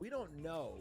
We don't know.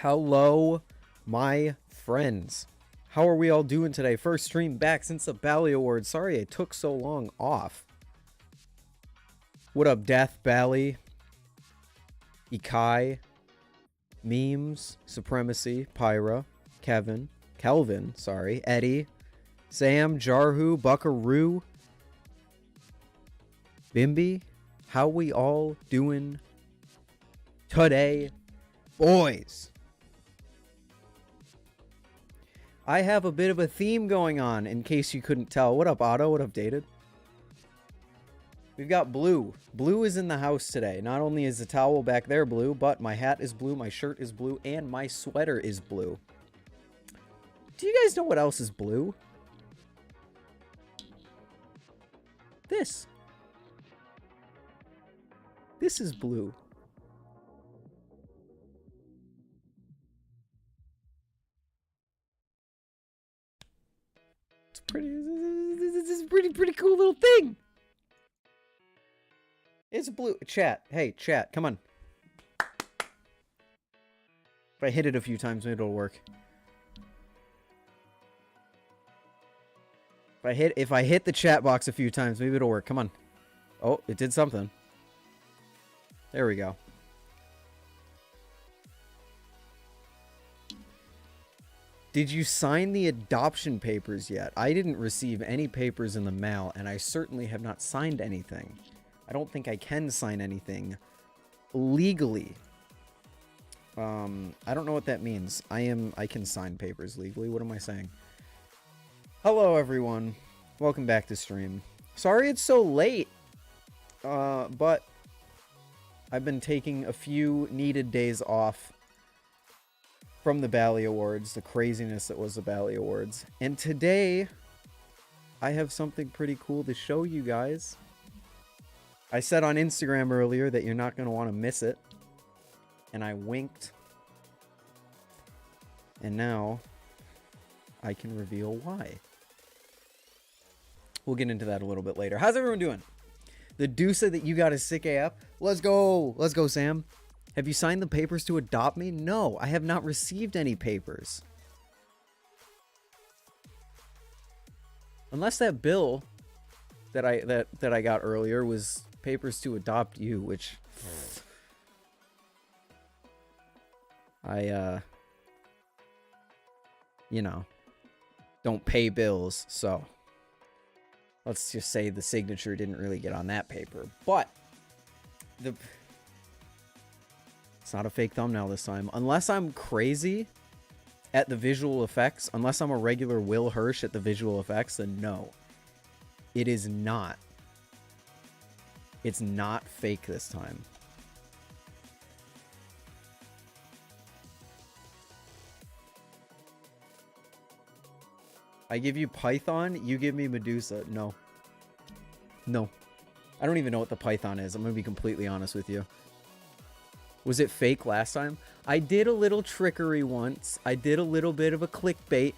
Hello, my friends. How are we all doing today? First stream back since the Bally Awards. Sorry I took so long off. What up, Death, Bally, Ikai, Memes, Supremacy, Pyra, Kelvin, sorry, Eddie, Sam, Jarhu, Buckaroo, Bimby? How we all doing today, boys? I have a bit of a theme going on, in case you couldn't tell. What up, Otto? What up, Dated? We've got Blue. Blue is in the house today. Not only is the towel back there blue, but my hat is blue, my shirt is blue, and my sweater is blue. Do you guys know what else is blue? This. This is blue. This is a pretty cool little thing. It's blue. Chat. Hey, chat. Come on. If I hit it a few times, maybe it'll work. If I hit the chat box a few times, maybe it'll work. Come on. Oh, it did something. There we go. Did you sign the adoption papers yet? I didn't receive any papers in the mail, and I certainly have not signed anything. I don't think I can sign anything legally. I don't know what that means. I can sign papers legally. What am I saying? Hello, everyone. Welcome back to stream. Sorry it's so late, but I've been taking a few needed days off from the Bally Awards, the craziness that was the Bally Awards. And today, I have something pretty cool to show you guys. I said on Instagram earlier that you're not going to want to miss it. And I winked. And now, I can reveal why. We'll get into that a little bit later. How's everyone doing? The Medusa that you got is sick AF. Let's go. Let's go, Sam. Have you signed the papers to adopt me? No, I have not received any papers. Unless that bill that I got earlier was papers to adopt you, which you know, don't pay bills, so let's just say the signature didn't really get on that paper. But it's not a fake thumbnail this time. Unless I'm crazy at the visual effects, unless I'm a regular Will Hirsch at the visual effects, then no. It is not. It's not fake this time. I give you Python, you give me Medusa. No. No. I don't even know what the Python is. I'm going to be completely honest with you. Was it fake last time? I did a little trickery once. I did a little bit of a clickbait.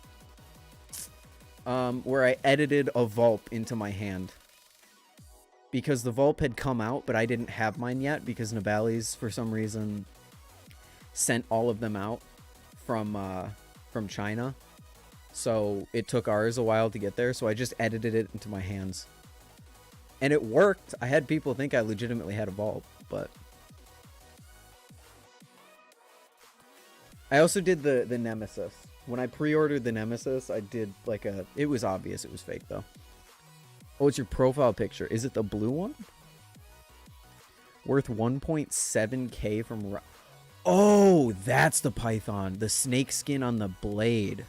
Where I edited a Vulp into my hand. Because the Vulp had come out, but I didn't have mine yet. Because Nabali's, for some reason, sent all of them out from China. So it took ours a while to get there. So I just edited it into my hands. And it worked. I had people think I legitimately had a Vulp, but... I also did the Nemesis. When I pre-ordered the Nemesis, I did like a... It was obvious it was fake, though. Oh, it's your profile picture. Is it the blue one? Worth 1.7k from... Oh, that's the Python. The snake skin on the blade.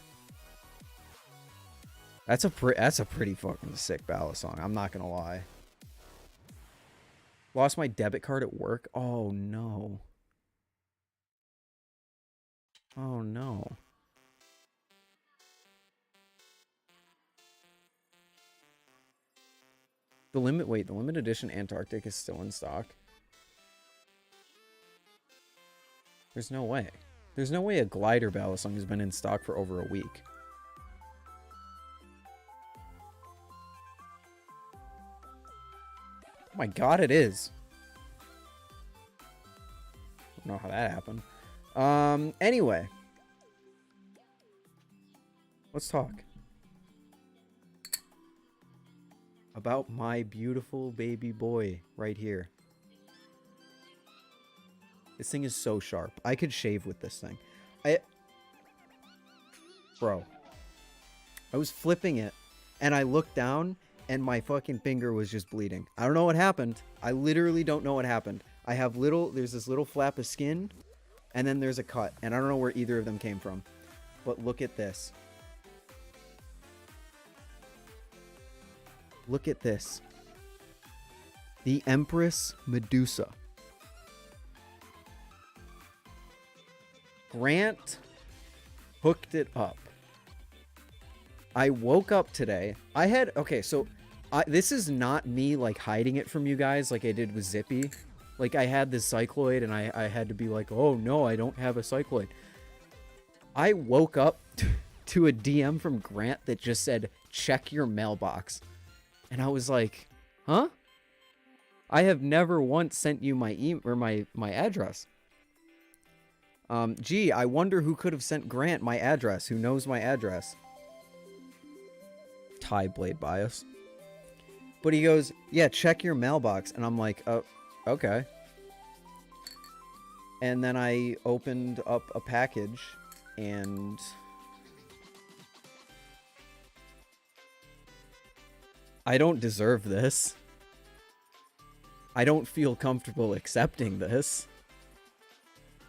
That's a pretty fucking sick balisong. I'm not gonna lie. Lost my debit card at work? Oh, no. Oh, no. The limited edition Antarctic is still in stock. There's no way. There's no way a Glidr balisong has been in stock for over a week. Oh my god, it is. I don't know how that happened. Anyway. Let's talk. About my beautiful baby boy right here. This thing is so sharp. I could shave with this thing. Bro. I was flipping it, and I looked down, and my fucking finger was just bleeding. I don't know what happened. I literally don't know what happened. I have there's this little flap of skin, and then there's a cut, and I don't know where either of them came from. But look at this. Look at this. The Empress Medusa. Grant hooked it up. I woke up today. This is not me like hiding it from you guys like I did with Zippy. Like I had this cycloid and I had to be like, oh no, I don't have a cycloid. I woke up to a DM from Grant that just said, check your mailbox. And I was like, huh? I have never once sent you my my address. Gee, I wonder who could have sent Grant my address, who knows my address. Tie blade bias. But he goes, yeah, check your mailbox. And I'm like, oh, okay. And then I opened up a package and... I don't deserve this. I don't feel comfortable accepting this.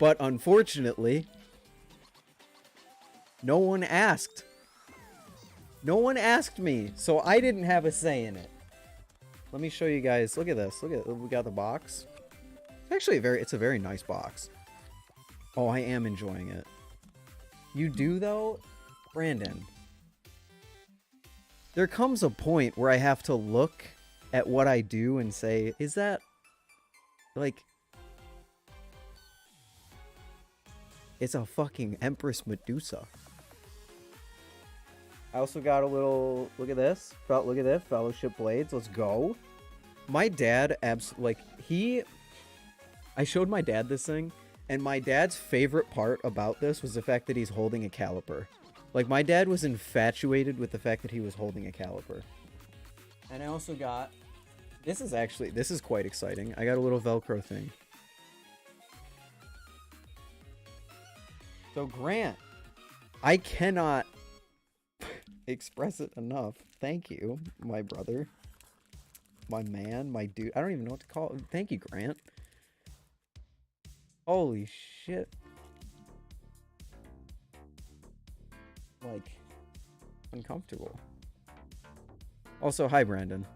But unfortunately, no one asked. No one asked me, so I didn't have a say in it. Let me show you guys. Look at this. Look at, we got the box. Actually, it's a very nice box. Oh, I am enjoying it. You do though, Brandon. There comes a point where I have to look at what I do and say, is that, like, it's a fucking Empress Medusa. I also got a little, look at this. Look at this, Fellowship Blades. Let's go. My dad, I showed my dad this thing, and my dad's favorite part about this was the fact that he's holding a caliper. Like, my dad was infatuated with the fact that he was holding a caliper. And I also got... This is quite exciting. I got a little Velcro thing. So, Grant, I cannot express it enough. Thank you, my brother. My man, my dude. I don't even know what to call it. Thank you, Grant. Holy shit. Like, uncomfortable. Also, hi, Brandon.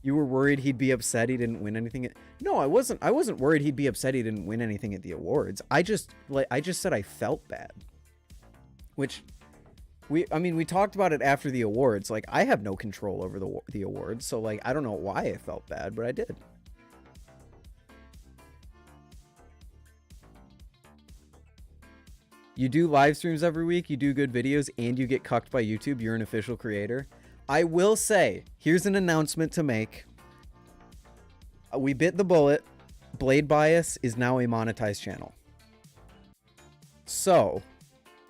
You were worried he'd be upset he didn't win anything. No, I wasn't. I wasn't worried he'd be upset he didn't win anything at the awards. I just said I felt bad. Which I mean, we talked about it after the awards. Like, I have no control over the awards, so like I don't know why I felt bad, but I did. You do live streams every week, you do good videos, and you get cucked by YouTube. You're an official creator. I will say, here's an announcement to make. We bit the bullet. Blade Bias is now a monetized channel. So,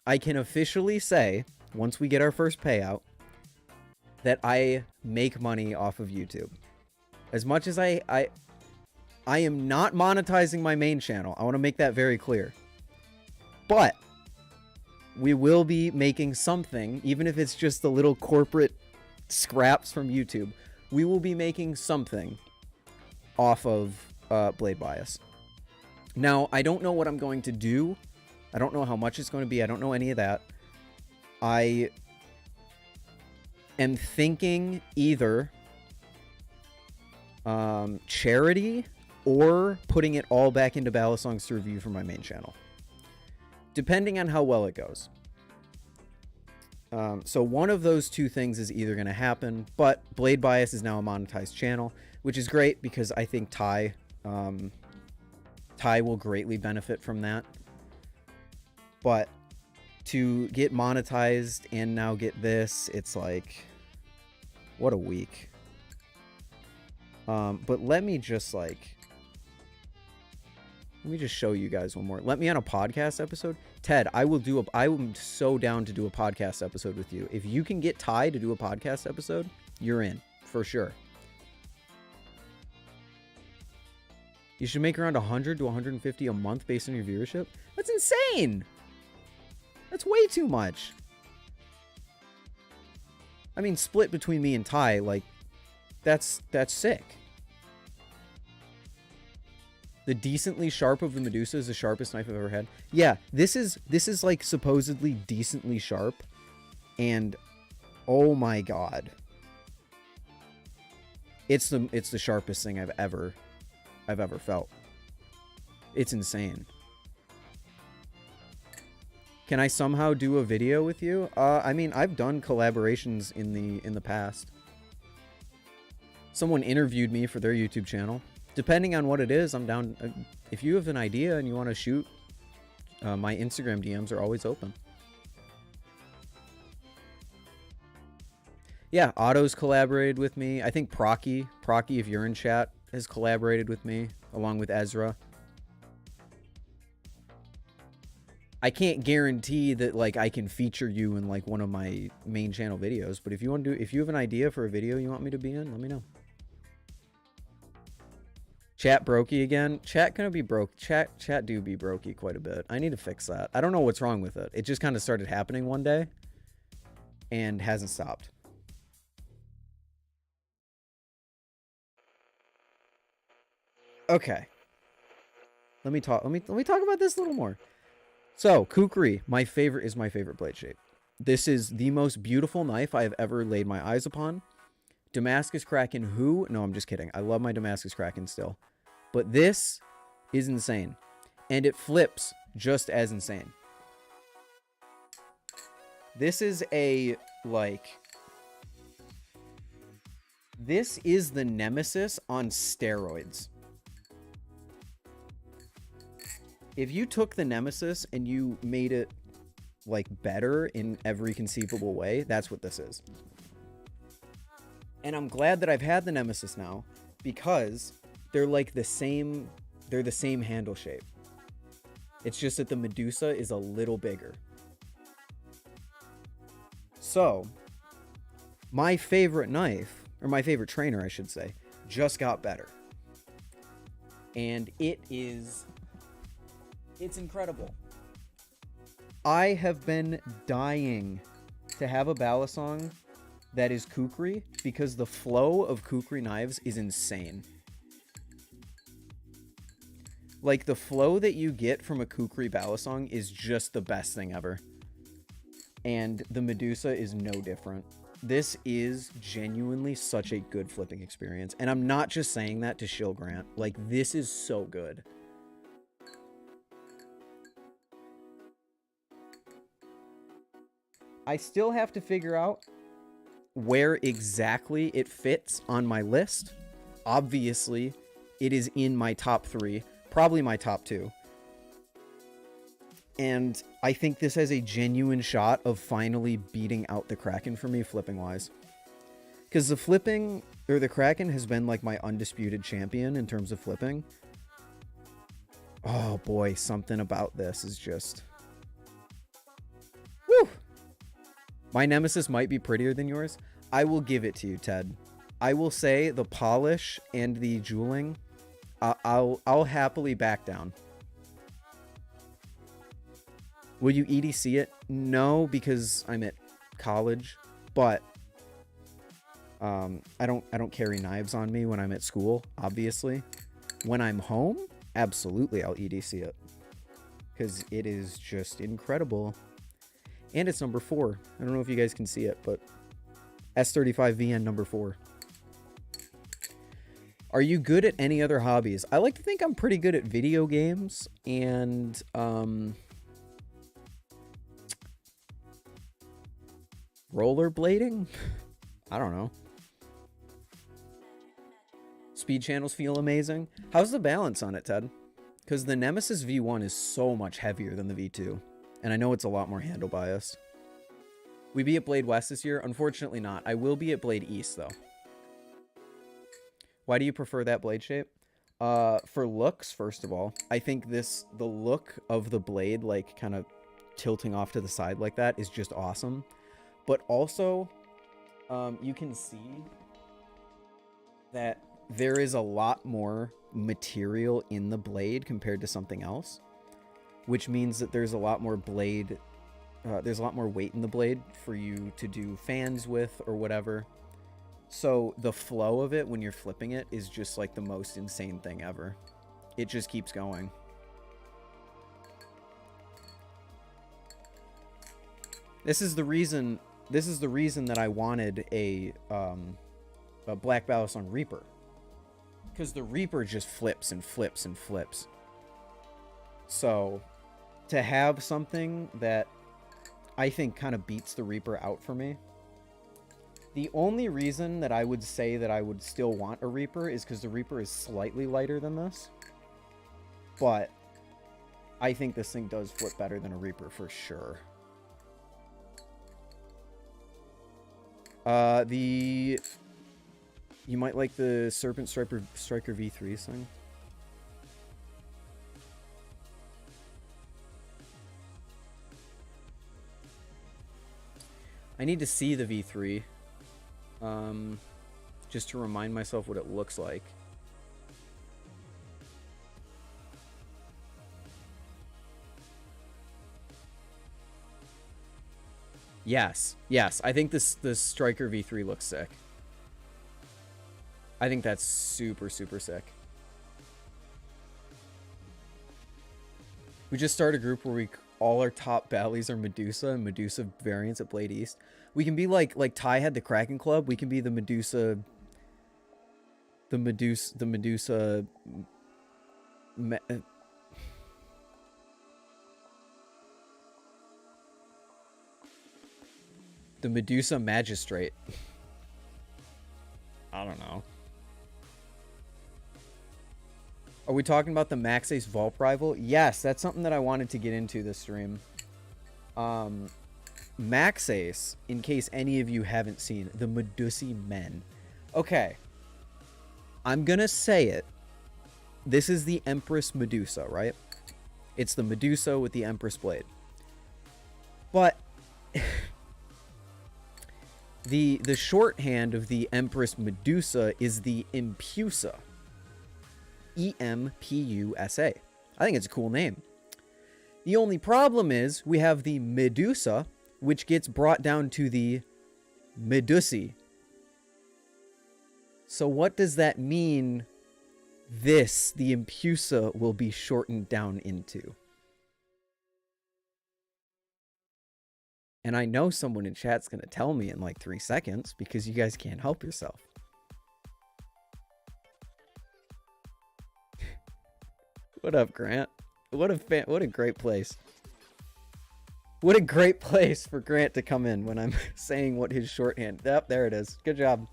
I can officially say, once we get our first payout, that I make money off of YouTube. As much as I am not monetizing my main channel. I want to make that very clear. But we will be making something, even if it's just the little corporate scraps from YouTube. We will be making something off of Blade Bias. Now, I don't know what I'm going to do. I don't know how much it's going to be. I don't know any of that. I am thinking either charity or putting it all back into balisongs to review for my main channel, depending on how well it goes. So one of those two things is either going to happen, but Blade Bias is now a monetized channel, which is great because I think Ty will greatly benefit from that. But to get monetized and now get this, it's like, what a week. But let me just show you guys one more. Let me on a podcast episode. Ted, I'm so down to do a podcast episode with you. If you can get Ty to do a podcast episode, you're in for sure. You should make around 100 to 150 a month based on your viewership. That's insane. That's way too much. I mean, split between me and Ty, like, that's sick. The decently sharp of the Medusa is the sharpest knife I've ever had. Yeah, this is like supposedly decently sharp, and oh my god, it's the sharpest thing I've ever felt. It's insane. Can I somehow do a video with you? I mean, I've done collaborations in the past. Someone interviewed me for their YouTube channel. Depending on what it is, I'm down. If you have an idea and you want to shoot, my Instagram DMs are always open. Yeah, Otto's collaborated with me. I think Procky, if you're in chat, has collaborated with me, along with Ezra. I can't guarantee that, like, I can feature you in, like, one of my main channel videos, but if you have an idea for a video you want me to be in, let me know. Chat brokey again. Chat gonna be broke. Chat do be brokey quite a bit. I need to fix that. I don't know what's wrong with it. It just kind of started happening one day and hasn't stopped. Okay. Let me talk about this a little more. So, kukri, my favorite blade shape. This is the most beautiful knife I have ever laid my eyes upon. Damascus Kraken who? No, I'm just kidding. I love my Damascus Kraken still. But this is insane. And it flips just as insane. This is this is the Nemesis on steroids. If you took the Nemesis and you made it, like, better in every conceivable way, that's what this is. And I'm glad that I've had the Nemesis now, because they're like the same handle shape. It's just that the Medusa is a little bigger. So, my favorite knife, or my favorite trainer, I should say, just got better. And it's incredible. I have been dying to have a balisong that is kukri, because the flow of kukri knives is insane. Like, the flow that you get from a kukri balisong is just the best thing ever. And the Medusa is no different. This is genuinely such a good flipping experience. And I'm not just saying that to shill Grant. Like, this is so good. I still have to figure out where exactly it fits on my list. Obviously, it is in my top 3. Probably my top 2. And I think this has a genuine shot of finally beating out the Kraken for me, flipping-wise. Because the flipping, or the Kraken, has been like my undisputed champion in terms of flipping. Oh boy, something about this is just... Woo! My Nemesis might be prettier than yours. I will give it to you, Ted. I will say the polish and the jeweling... I'll happily back down. Will you EDC it? No, because I'm at college. But I don't carry knives on me when I'm at school, obviously. When I'm home, absolutely I'll EDC it. Because it is just incredible. And it's number 4. I don't know if you guys can see it, but S35VN number 4. Are you good at any other hobbies? I like to think I'm pretty good at video games and rollerblading? I don't know. Speed channels feel amazing. How's the balance on it, Ted? Because the Nemesis V1 is so much heavier than the V2. And I know it's a lot more handle biased. We be at Blade West this year? Unfortunately not. I will be at Blade East, though. Why do you prefer that blade shape? For looks, first of all. I think the look of the blade, like, kind of tilting off to the side like that is just awesome. But also, you can see that there is a lot more material in the blade compared to something else. Which means that there's a lot more blade... there's a lot more weight in the blade for you to do fans with or whatever. So the flow of it when you're flipping it is just like the most insane thing ever. It just keeps going. This is the reason that I wanted a Black Balisong Reaper. Because the Reaper just flips and flips and flips. So to have something that I think kind of beats the Reaper out for me. The only reason that I would say that I would still want a Reaper is because the Reaper is slightly lighter than this. But I think this thing does flip better than a Reaper for sure. You might like the Serpent Striker V3 thing. I need to see the V3. Just to remind myself what it looks like. Yes, I think this Striker V3 looks sick. I think that's super, super sick. We just started a group where all our top Ballies are Medusa and Medusa variants at Blade East. We can be like Ty had the Kraken Club. We can be the Medusa. The Medusa. The Medusa Magistrate. I don't know. Are we talking about the Max Ace Vault Rival? Yes, that's something that I wanted to get into this stream. Max Ace, in case any of you haven't seen, the Medusi Men. Okay. I'm gonna say it. This is the Empress Medusa, right? It's the Medusa with the Empress blade. But the shorthand of the Empress Medusa is the Empusa. E-M-P-U-S-A. I think it's a cool name. The only problem is we have the Medusa which gets brought down to the Medusa. So what does that mean this, the Empress, will be shortened down into? And I know someone in chat's going to tell me in like 3 seconds because you guys can't help yourself. What up, Grant? What a great place. What a great place for Grant to come in when I'm saying what his shorthand. Yep, there it is. Good job.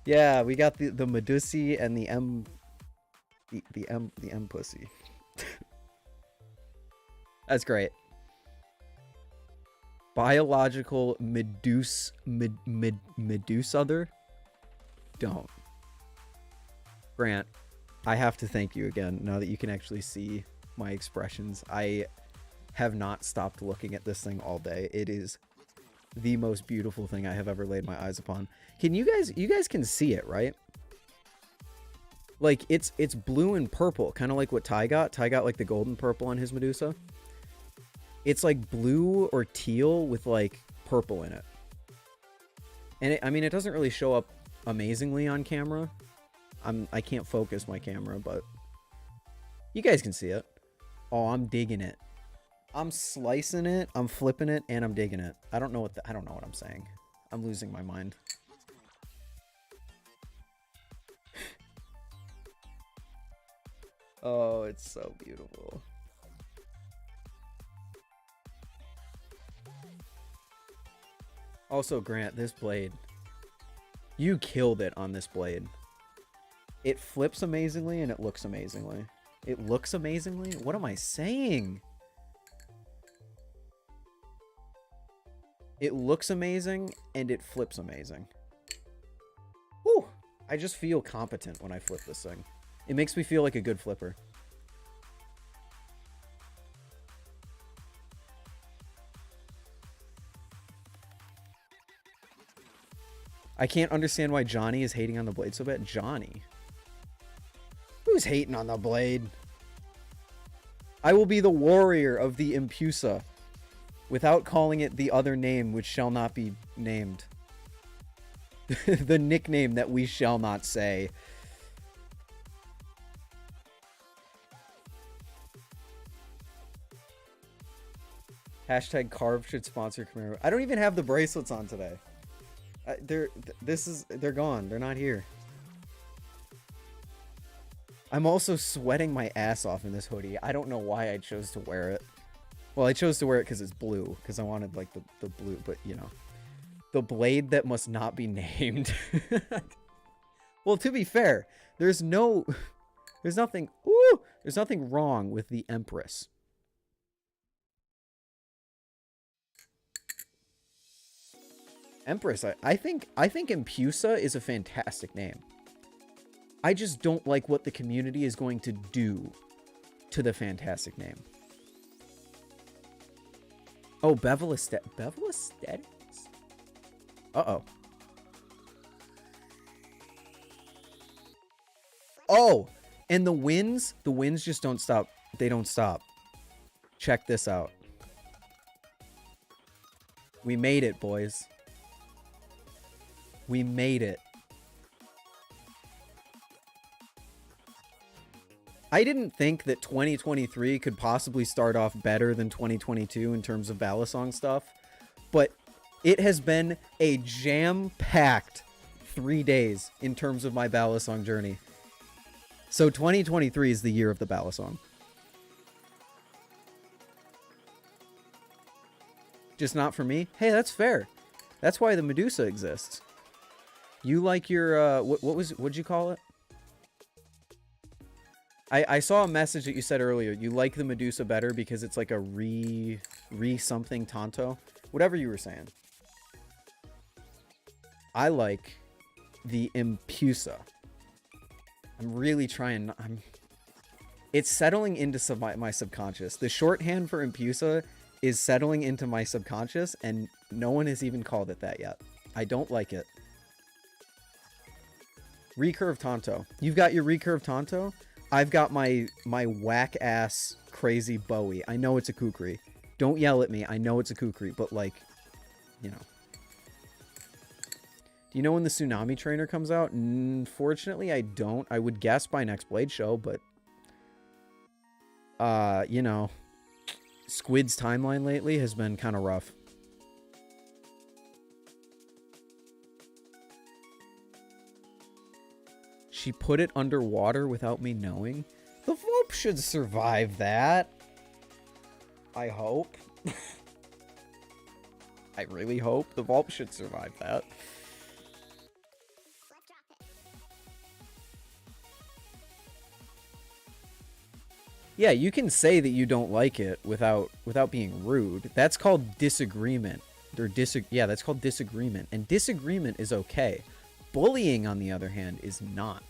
Yeah, we got the Medusa and the M pussy. That's great. Biological Medusa other? Don't. Grant, I have to thank you again now that you can actually see my expressions. I have not stopped looking at this thing all day. It is the most beautiful thing I have ever laid my eyes upon. Can you guys can see it, right? Like it's blue and purple, kind of like what Ty got. Ty got like the golden purple on his Medusa. It's like blue or teal with like purple in it. And I mean, it doesn't really show up amazingly on camera. I can't focus my camera, but you guys can see it. Oh, I'm digging it. I'm slicing it, I'm flipping it, and I'm digging it. I don't know what I'm saying. I'm losing my mind. Oh, it's so beautiful. Also, Grant, this blade. You killed it on this blade. It flips amazingly and it looks amazingly. It looks amazingly? What am I saying? It looks amazing and it flips amazing. Whew! I just feel competent when I flip this thing. It makes me feel like a good flipper. I can't understand why Johnny is hating on the blade so bad. Johnny? Who's hating on the blade? I will be the warrior of the Empusa, without calling it the other name which shall not be named. The nickname that we shall not say. Hashtag Carve should sponsor Camaro. I don't even have the bracelets on today. They're gone. They're not here. I'm also sweating my ass off in this hoodie. I don't know why I chose to wear it. Well, I chose to wear it because it's blue. Because I wanted, like, the blue. But, you know. The blade that must not be named. Well, to be fair, there's nothing wrong with the Empress. Empress, I think Empusa is a fantastic name. I just don't like what the community is going to do to the fantastic name. Oh, Bevel Aesthetics? Uh-oh. Oh, and the winds just don't stop. They don't stop. Check this out. We made it, boys. We made it. I didn't think that 2023 could possibly start off better than 2022 in terms of balisong stuff, but it has been a jam-packed 3 days in terms of my balisong journey. So 2023 is the year of the balisong. Just not for me? Hey, that's fair. That's why the Medusa exists. You like your, what'd you call it? I saw a message that you said earlier. You like the Medusa better because it's like a something Tonto. Whatever you were saying. I like the Empusa. I'm really trying. It's settling into my subconscious. The shorthand for Empusa is settling into my subconscious, and no one has even called it that yet. I don't like it. Recurve Tonto. You've got your recurve Tonto. I've got my whack-ass crazy Bowie. I know it's a kukri. Don't yell at me. I know it's a kukri, but, like, you know. Do you know when the Tsunami Trainer comes out? Unfortunately, I don't. I would guess by next Blade Show, but... you know... Squid's timeline lately has been kind of rough. She put it underwater without me knowing? The Volp should survive that. I hope. I really hope the Volp should survive that. Yeah, you can say that you don't like it without being rude. That's called disagreement. Or yeah, that's called disagreement. And disagreement is okay. Bullying, on the other hand, is not.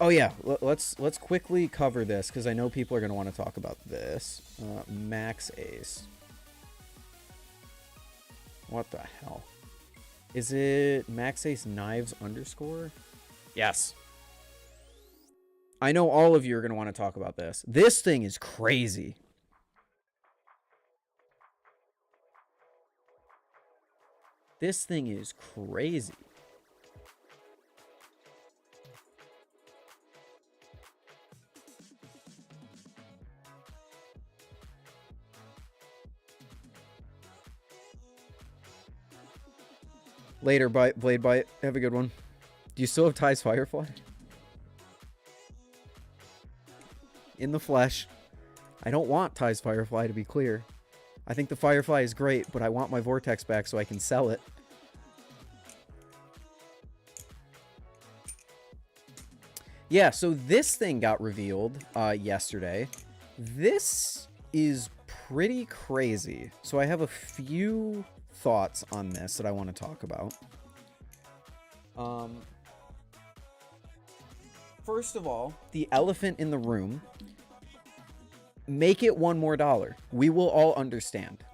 Oh yeah, let's quickly cover this because I know people are going to want to talk about this. Max Ace. What the hell? Is it Max Ace Knives _ Yes. I know all of you are going to want to talk about this. This thing is crazy. This thing is crazy. Later, Blade Bite. Have a good one. Do you still have Ty's Firefly? In the flesh. I don't want Ty's Firefly, to be clear. I think the Firefly is great, but I want my Vortex back so I can sell it. Yeah, so this thing got revealed yesterday. This is pretty crazy. So I have a few thoughts on this that I want to talk about. First of all, the elephant in the room. Make it $1 more. We will all understand.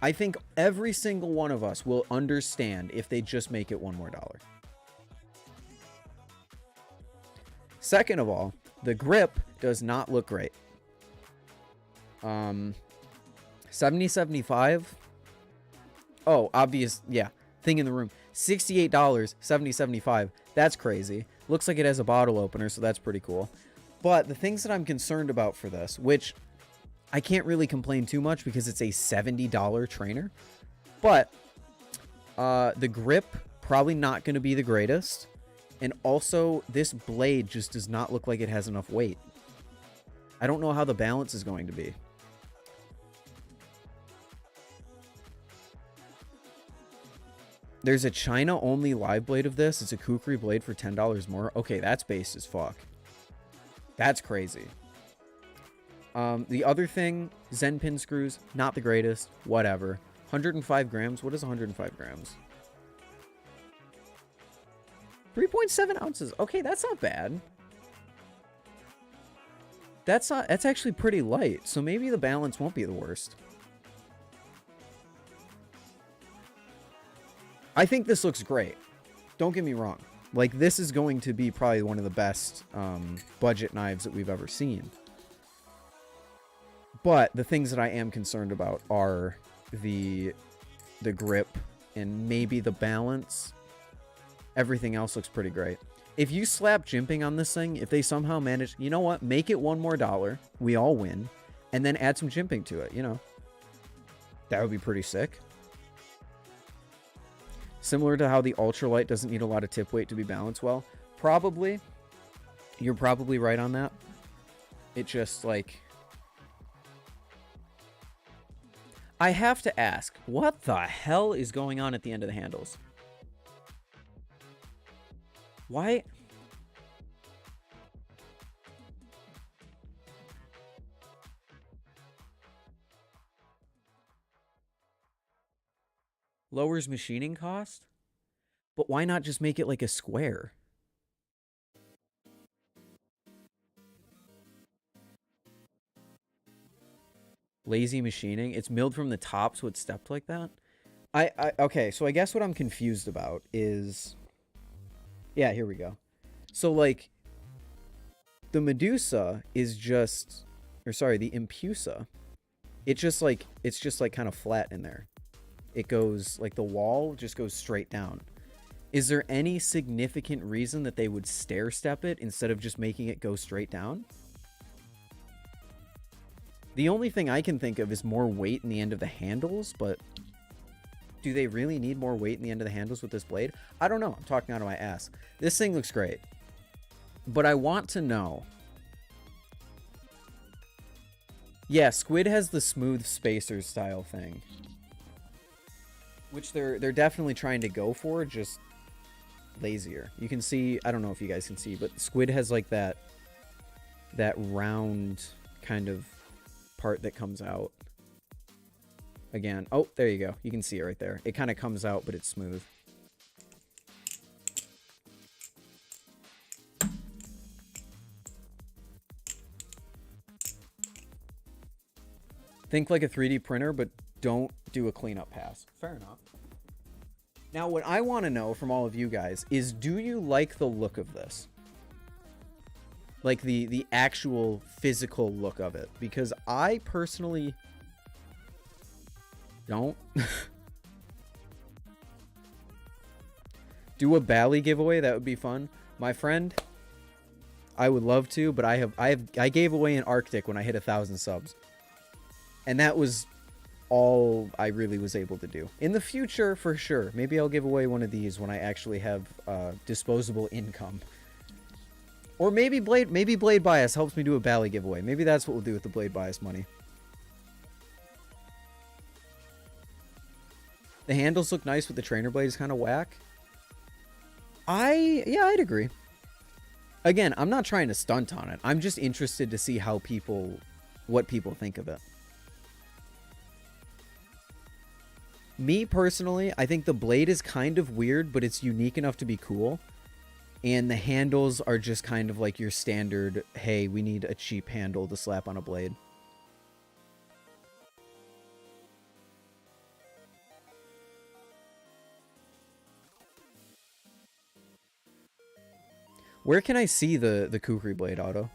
I think every single one of us will understand if they just make it $1 more. Second of all, the grip does not look great. 70.75. Oh, obvious. Yeah. Thing in the room. $68, 70.75. That's crazy. Looks like it has a bottle opener, so that's pretty cool. But the things that I'm concerned about for this, which I can't really complain too much because it's a $70 trainer. But the grip, probably not going to be the greatest. And also, this blade just does not look like it has enough weight. I don't know how the balance is going to be. There's a China-only live blade of this. It's a kukri blade for $10 more. Okay, that's base as fuck. That's crazy. The other thing, Zen pin screws, not the greatest. Whatever. 105 grams. What is 105 grams? 3.7 ounces. Okay, that's not bad. That's actually pretty light. So maybe the balance won't be the worst. I think this looks great. Don't get me wrong. Like, this is going to be probably one of the best budget knives that we've ever seen. But the things that I am concerned about are the grip and maybe the balance. Everything else looks pretty great. If you slap jimping on this thing, if they somehow manage... You know what? Make it $1 more. We all win. And then add some jimping to it, you know. That would be pretty sick. Similar to how the ultralight doesn't need a lot of tip weight to be balanced well. Probably. You're probably right on that. It just, like... I have to ask, what the hell is going on at the end of the handles? Why? Lowers machining cost? But why not just make it like a square? Lazy machining. It's milled from the top, so it's stepped like that. Okay, so I guess what I'm confused about is, yeah, here we go. So like, the Medusa is just, or sorry, the Impusa. It's just like kind of flat in there. It goes like the wall just goes straight down. Is there any significant reason that they would stair step it instead of just making it go straight down? The only thing I can think of is more weight in the end of the handles, but do they really need more weight in the end of the handles with this blade? I don't know. I'm talking out of my ass. This thing looks great. But I want to know. Yeah, Squid has the smooth spacer style thing. Which they're definitely trying to go for, just lazier. You can see, I don't know if you guys can see, but Squid has like that round kind of part that comes out. Again, oh, there you go. You can see it right there. It kind of comes out, but it's smooth. Think like a 3D printer, but don't do a cleanup pass. Fair enough. Now, what I want to know from all of you guys is, do you like the look of this? Like the actual physical look of it? Because I personally don't. Do a Bally giveaway, that would be fun. My friend, I would love to, but I gave away an Arctic when I hit 1,000 subs. And that was all I really was able to do. In the future, for sure. Maybe I'll give away one of these when I actually have disposable income. Or maybe Blade Bias helps me do a Bally giveaway. Maybe that's what we'll do with the Blade Bias money. The handles look nice, but the trainer blade is kind of whack. Yeah, I'd agree. Again, I'm not trying to stunt on it. I'm just interested to see what people think of it. Me, personally, I think the blade is kind of weird, but it's unique enough to be cool. And the handles are just kind of like your standard, hey, we need a cheap handle to slap on a blade. Where can I see the Kukri blade, Otto?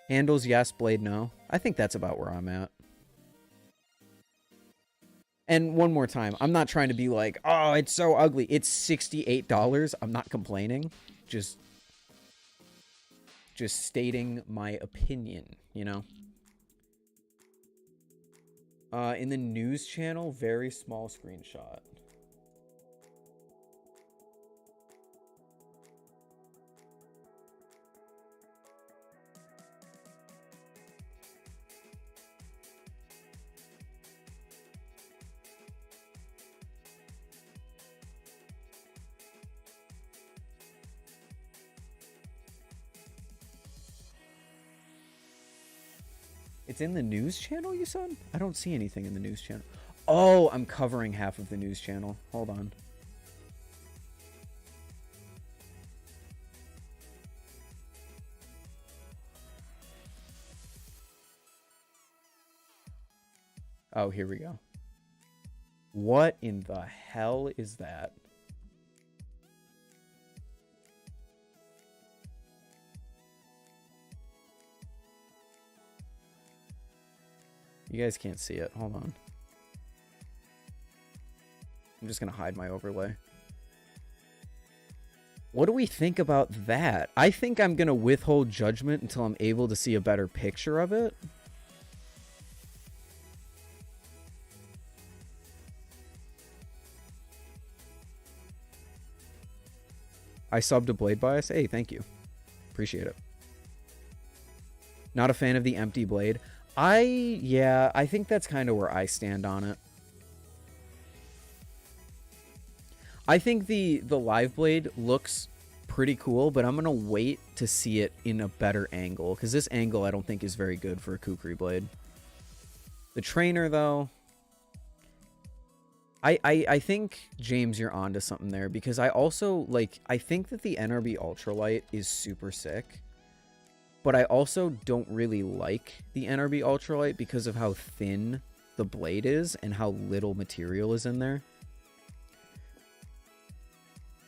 Handles, yes. Blade, no. I think that's about where I'm at. And one more time, I'm not trying to be like, oh, it's so ugly. It's $68. I'm not complaining. Just stating my opinion, you know? In the news channel, very small screenshot. It's in the news channel, you said? I don't see anything in the news channel. Oh, I'm covering half of the news channel. Hold on. Oh, here we go. What in the hell is that? You guys can't see it. Hold on. I'm just going to hide my overlay. What do we think about that? I think I'm going to withhold judgment until I'm able to see a better picture of it. I subbed to Blade Bias. Hey, thank you. Appreciate it. Not a fan of the empty blade. Yeah, I think that's kind of where I stand on it. I think the live blade looks pretty cool, but I'm going to wait to see it in a better angle, because this angle I don't think is very good for a Kukri blade. The trainer, though, I think, James, you're onto something there, because I also, like, I think that the NRB Ultralight is super sick. But I also don't really like the NRB Ultralight because of how thin the blade is and how little material is in there.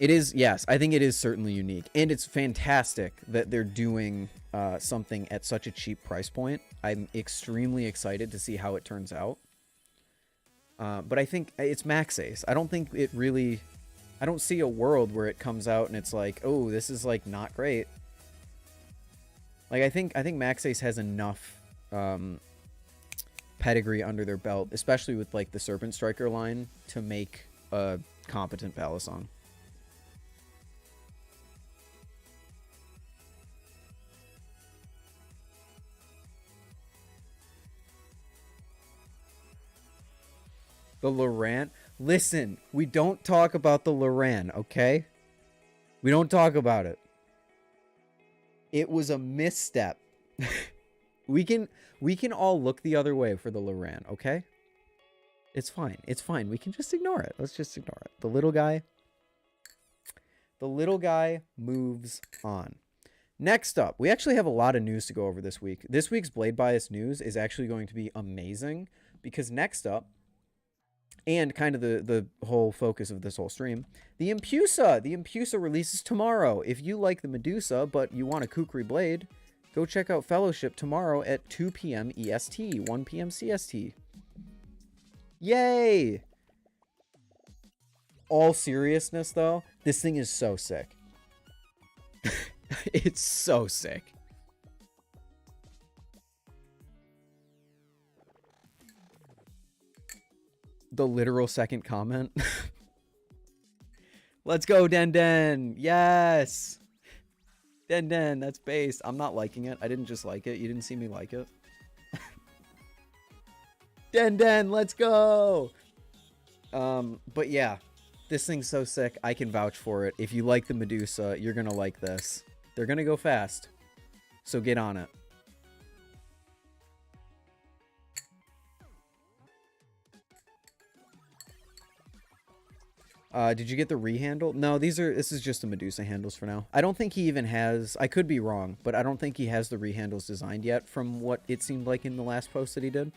It is, yes, I think it is certainly unique. And it's fantastic that they're doing something at such a cheap price point. I'm extremely excited to see how it turns out. But I think it's Max Ace. I don't think it really... I don't see a world where it comes out and it's like, oh, this is, like, not great. Like, I think Max Ace has enough pedigree under their belt, especially with, like, the Serpent Striker line, to make a competent balisong. The Loran? Listen, we don't talk about the Loran, okay? We don't talk about it. It was a misstep. we can all look the other way for the Loran, okay? It's fine. It's fine. We can just ignore it. Let's just ignore it. The little guy moves on. Next up, we actually have a lot of news to go over this week. This week's Blade Bias news is actually going to be amazing because next up, and kind of the whole focus of this whole stream, the Empusa. The Empusa releases tomorrow. If you like the Medusa, but you want a Kukri blade, go check out Fellowship tomorrow at 2 p.m. EST, 1 p.m. CST. Yay! All seriousness, though, this thing is so sick. It's so sick. The literal second comment. Let's go, Den. Yes. Den, that's based. I'm not liking it. I didn't just like it. You didn't see me like it. Den, let's go. But yeah, this thing's so sick. I can vouch for it. If you like the Medusa, you're going to like this. They're going to go fast. So get on it. Did you get the rehandle? No, this is just the Medusa handles for now. I don't think he even has, I could be wrong, but I don't think he has the rehandles designed yet from what it seemed like in the last post that he did.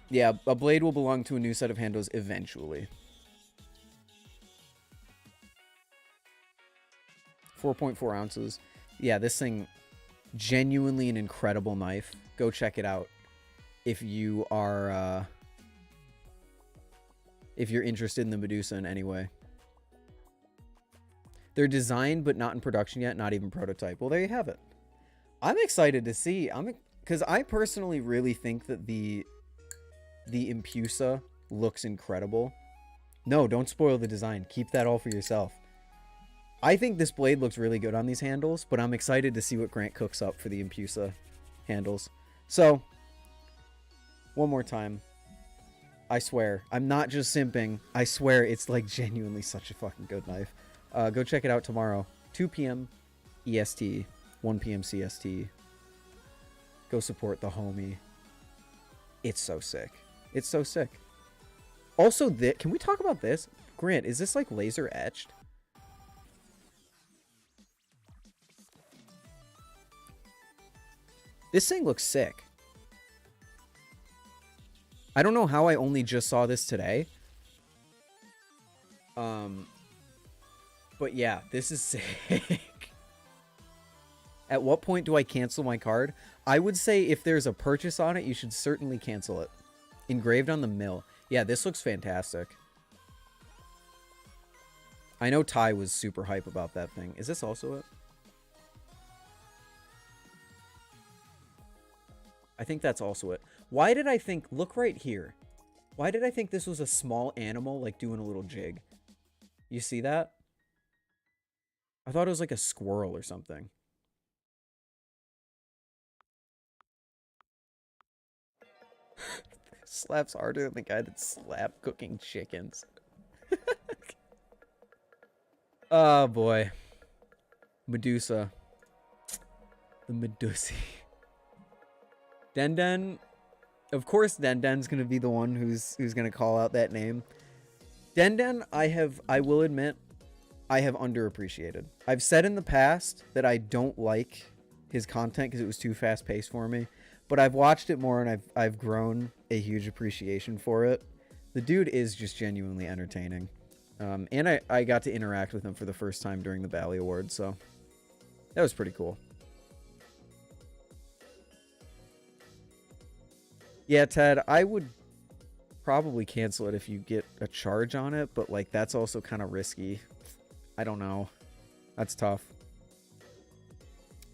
Yeah, a blade will belong to a new set of handles eventually. 4.4 ounces. Yeah, this thing, genuinely an incredible knife. Go check it out if you are, if you're interested in the Medusa in any way. They're designed, but not in production yet, not even prototype. Well, there you have it. I'm excited to see. Because I personally really think that the Empusa looks incredible. No, don't spoil the design. Keep that all for yourself. I think this blade looks really good on these handles, but I'm excited to see what Grant cooks up for the Empusa handles. So, one more time. I swear, I'm not just simping. I swear, it's like genuinely such a fucking good knife. Go check it out tomorrow. 2 p.m. EST, 1 p.m. CST. Go support the homie. It's so sick. It's so sick. Also, can we talk about this? Grant, is this like laser etched? This thing looks sick. I don't know how I only just saw this today. But yeah, this is sick. At what point do I cancel my card? I would say if there's a purchase on it, you should certainly cancel it. Engraved on the mill. Yeah, this looks fantastic. I know Ty was super hype about that thing. Is this also it? I think that's also it. Why did I think... Look right here. Why did I think this was a small animal, like, doing a little jig? You see that? I thought it was like a squirrel or something. Slaps harder than the guy that slapped cooking chickens. Oh, boy. Medusa. The Medusa. Den. Of course Den's gonna be the one who's gonna call out that name. Den, I will admit, I have underappreciated. I've said in the past that I don't like his content because it was too fast-paced for me, but I've watched it more and I've grown a huge appreciation for it. The dude is just genuinely entertaining. And I got to interact with him for the first time during the Bally Awards, so that was pretty cool. Yeah, Ted, I would probably cancel it if you get a charge on it, but like that's also kind of risky. I don't know. That's tough.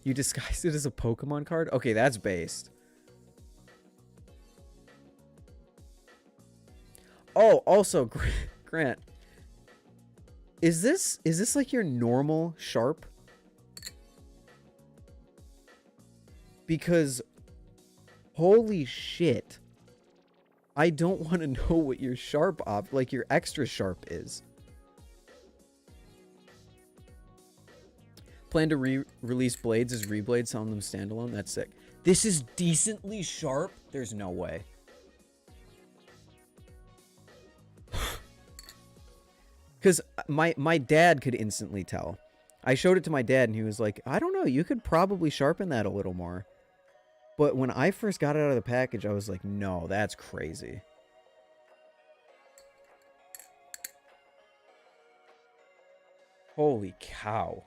You disguised it as a Pokemon card? Okay, that's based. Oh, also, Grant, is this like your normal Sharp? Because holy shit, I don't want to know what your Sharp like your extra Sharp is. Plan to release Blades as Reblades, selling them standalone? That's sick. This is decently sharp? There's no way. Because my dad could instantly tell. I showed it to my dad and he was like, I don't know, you could probably sharpen that a little more. But when I first got it out of the package, I was like, no, that's crazy. Holy cow.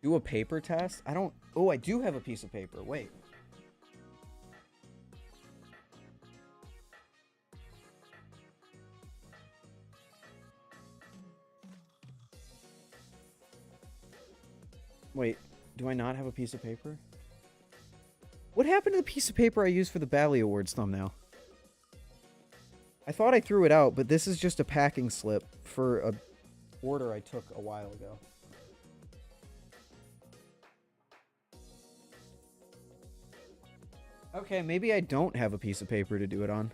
Do a paper test? I don't... Oh, I do have a piece of paper. Wait. Wait. Do I not have a piece of paper? What happened to the piece of paper I used for the Bally Awards thumbnail? I thought I threw it out, but this is just a packing slip for a order I took a while ago. Okay, maybe I don't have a piece of paper to do it on.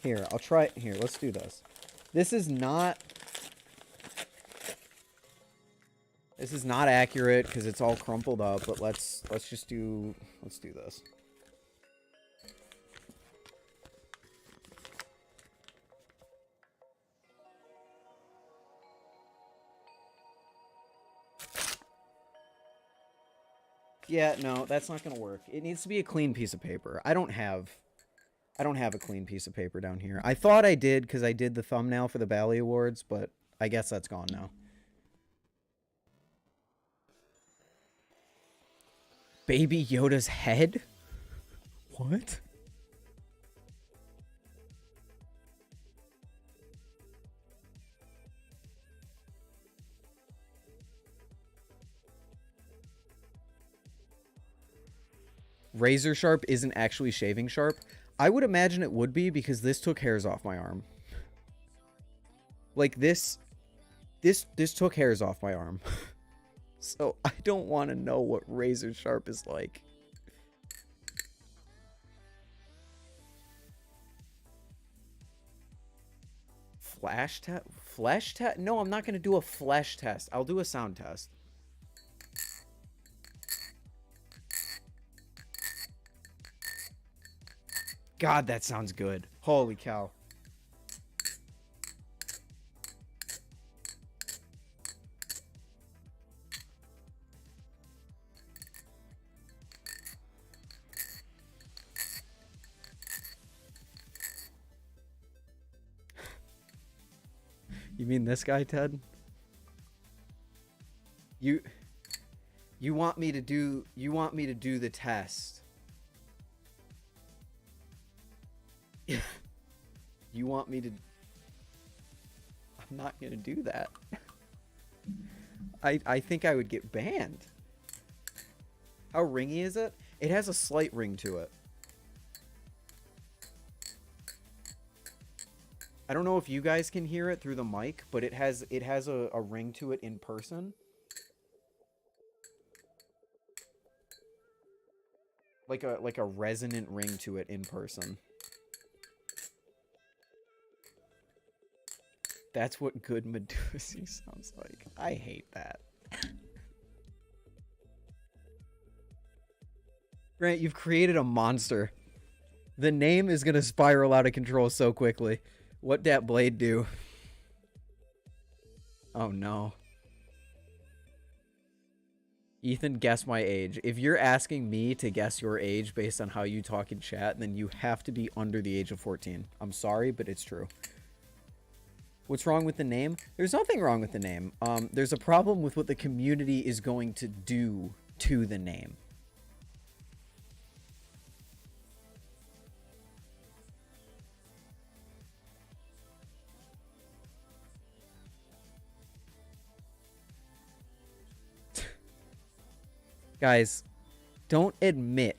Here, I'll try... Here, let's do this. This is not accurate because it's all crumpled up, but let's do this. Yeah, no, that's not gonna work. It needs to be a clean piece of paper. I don't have a clean piece of paper down here. I thought I did because I did the thumbnail for the Bally Awards, but I guess that's gone now. Baby Yoda's head? What? Razor sharp isn't actually shaving sharp. I would imagine it would be because this took hairs off my arm. Like this took hairs off my arm. So I don't want to know what razor sharp is like. Flash test? Flesh test? No, I'm not going to do a flesh test. I'll do a sound test. God, that sounds good. Holy cow. You mean this guy, Ted? You want me to do the test. You want me to... I'm not going to do that. I think I would get banned. How ringy is it? It has a slight ring to it. I don't know if you guys can hear it through the mic, but it has a ring to it in person. like a resonant ring to it in person. That's what good Medusa sounds like. I hate that. Grant, you've created a monster. The name is gonna spiral out of control so quickly. What that blade do? Oh no. Ethan, guess my age. If you're asking me to guess your age based on how you talk in chat, then you have to be under the age of 14. I'm sorry, but it's true. What's wrong with the name? There's nothing wrong with the name. There's a problem with what the community is going to do to the name. Guys, don't admit.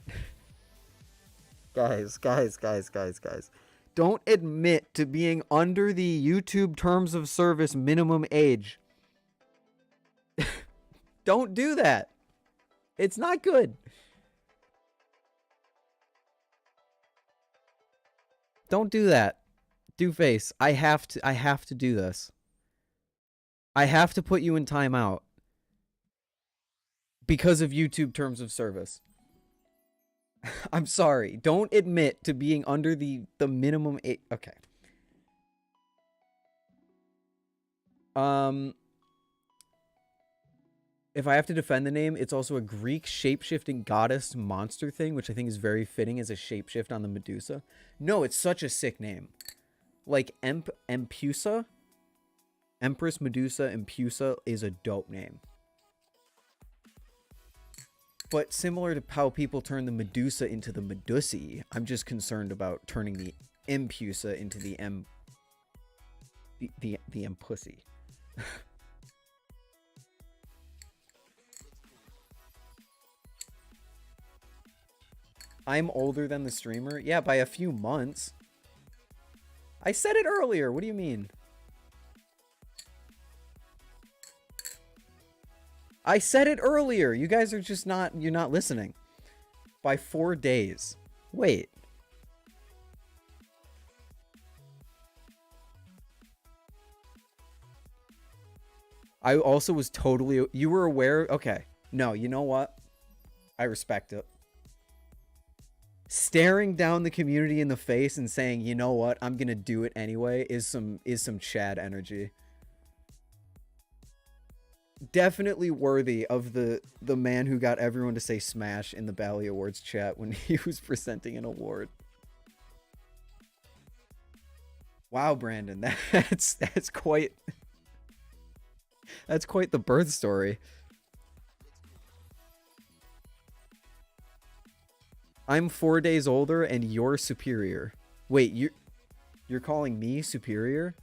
Guys. Don't admit to being under the YouTube terms of service minimum age. Don't do that. It's not good. Don't do that. Doofus, I have to do this. I have to put you in timeout. Because of YouTube terms of service. I'm sorry. Don't admit to being under the minimum age. Okay. If I have to defend the name, it's also a Greek shape-shifting goddess monster thing, which I think is very fitting as a shapeshift on the Medusa. No, it's such a sick name. Like Empusa? Empress Medusa Empusa is a dope name. But similar to how people turn the Medusa into the Medusi, I'm just concerned about turning the Empusa into the Empussy. I'm older than the streamer? Yeah, by a few months. I said it earlier. What do you mean? I said it earlier. You guys are just not, you're not listening. By 4 days. Wait. I also was totally, you were aware? Okay. No, you know what? I respect it. Staring down the community in the face and saying, you know what, I'm gonna do it anyway, is some Chad energy. Definitely worthy of the man who got everyone to say smash in the Bally Awards chat when he was presenting an award. Wow, Brandon, that's quite the birth story. I'm 4 days older and you're superior. Wait, you're calling me superior?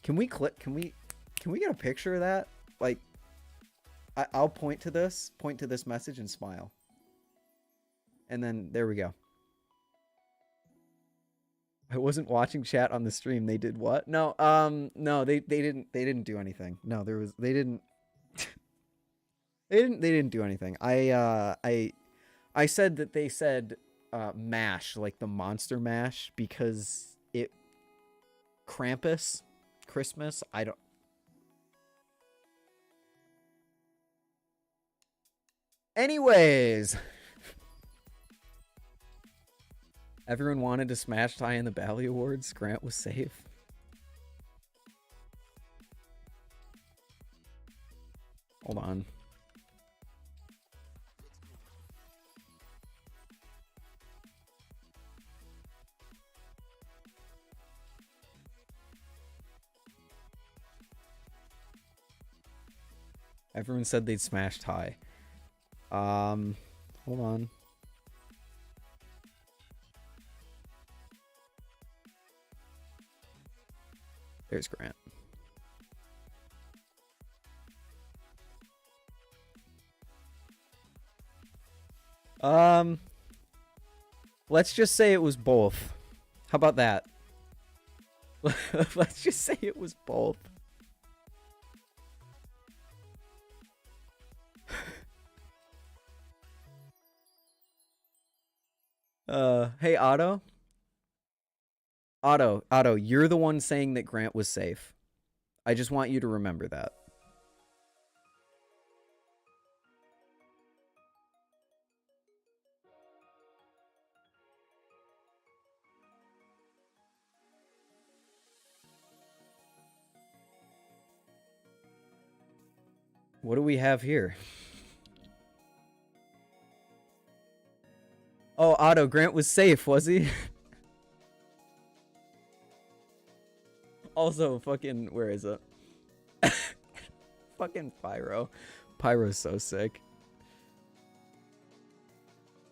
Can we get a picture of that? Like, I'll point to this message and smile. And then there we go. I wasn't watching chat on the stream. They did what? No, no, they didn't do anything. No, they didn't do anything. I said that they said mash, like the monster mash, because it Krampus, Christmas, I don't. Anyways, everyone wanted to smash Ty in the Bally Awards. Grant was safe. Hold on. Everyone said they'd smash Ty. Hold on. There's Grant. Let's just say it was both. How about that? Let's just say it was both. Hey, Otto. Otto, you're the one saying that Grant was safe. I just want you to remember that. What do we have here? Oh, Otto, Grant was safe, was he? Also, fucking, where is it? Fucking Pyro. Pyro's so sick.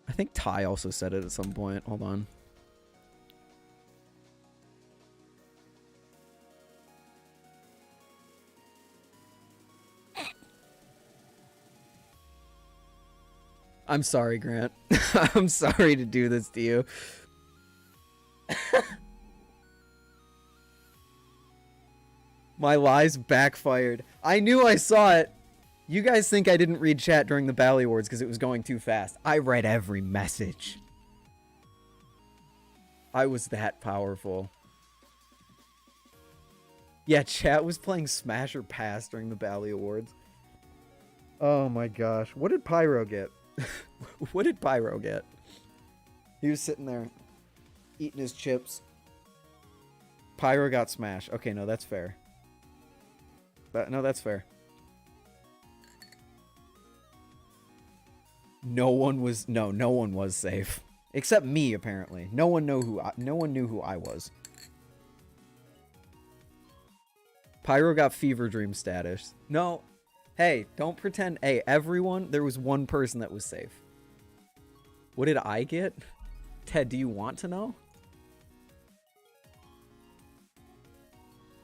I think Ty also said it at some point. Hold on. I'm sorry, Grant. I'm sorry to do this to you. My lies backfired. I knew I saw it. You guys think I didn't read chat during the Bally Awards because it was going too fast. I read every message. I was that powerful. Yeah, chat was playing Smash or Pass during the Bally Awards. Oh my gosh. What did Pyro get? What did Pyro get? He was sitting there eating his chips. Pyro got Smash. Okay, no, that's fair. No, that's fair. No one was safe. Except me, apparently. No one knew who I was. Pyro got Fever Dream status. No. Hey, don't pretend. Hey, everyone, there was one person that was safe. What did I get? Ted, do you want to know?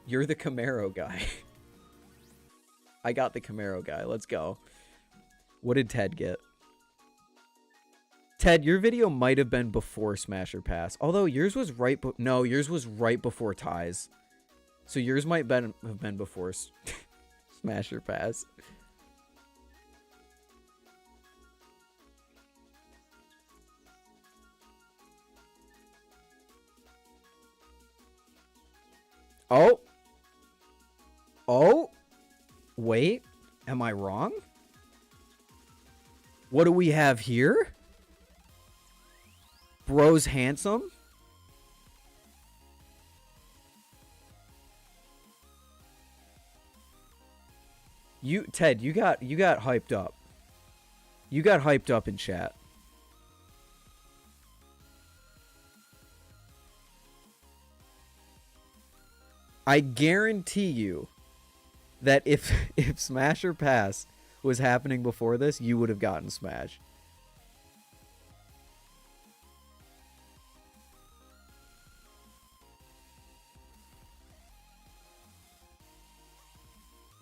You're the Camaro guy. I got the Camaro guy. Let's go. What did Ted get? Ted, your video might have been before Smash or Pass. Although yours was right... No, yours was right before Ties. So yours might have been before Smash or Pass. Oh. Oh. Wait. Am I wrong? What do we have here? Bro's handsome? Ted, you got hyped up. You got hyped up in chat. I guarantee you that if Smash or Pass was happening before this, you would have gotten Smash.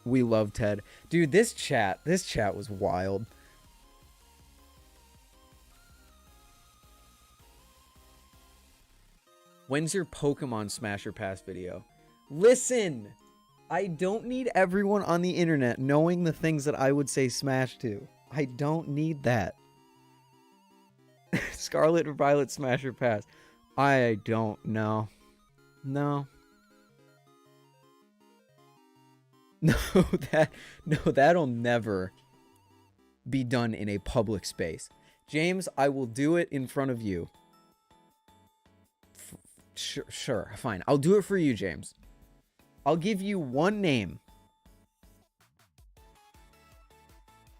We love Ted. Dude, this chat was wild. When's your Pokemon Smash or Pass video? Listen! I don't need everyone on the internet knowing the things that I would say Smash to. I don't need that. Scarlet or Violet Smash or Pass? I don't know. No. No, that'll never be done in a public space. James, I will do it in front of you. Sure, fine. I'll do it for you, James. I'll give you one name.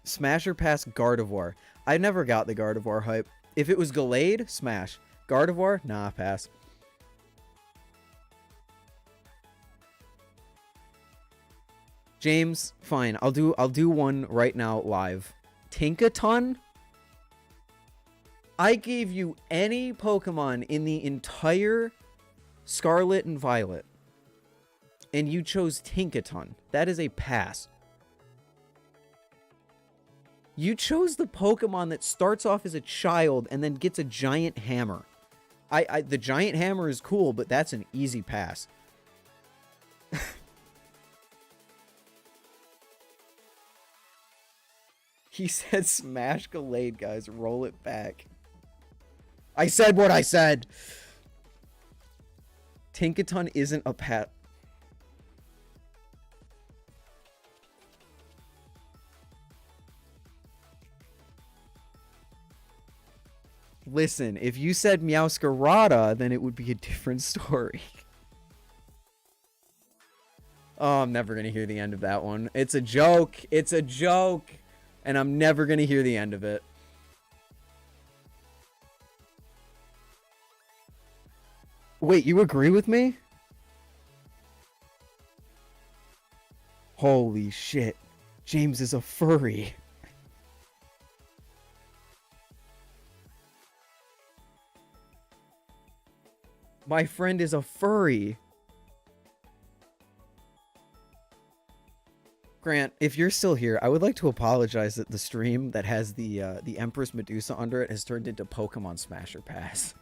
Smash or Pass Gardevoir. I never got the Gardevoir hype. If it was Glade, Smash. Gardevoir, nah, pass. James, fine. I'll do one right now live. Tinkaton? I gave you any Pokemon in the entire Scarlet and Violet, and you chose Tinkaton. That is a pass. You chose the Pokemon that starts off as a child and then gets a giant hammer. The giant hammer is cool, but that's an easy pass. He said smash Glade, guys. Roll it back. I said what I said. Tinkaton isn't a pet. Listen, if you said Meowscarada, then it would be a different story. Oh, I'm never going to hear the end of that one. It's a joke. It's a joke. And I'm never going to hear the end of it. Wait, you agree with me? Holy shit. James is a furry. My friend is a furry. Grant, if you're still here, I would like to apologize that the stream that has the Empress Medusa under it has turned into Pokemon Smasher Pass.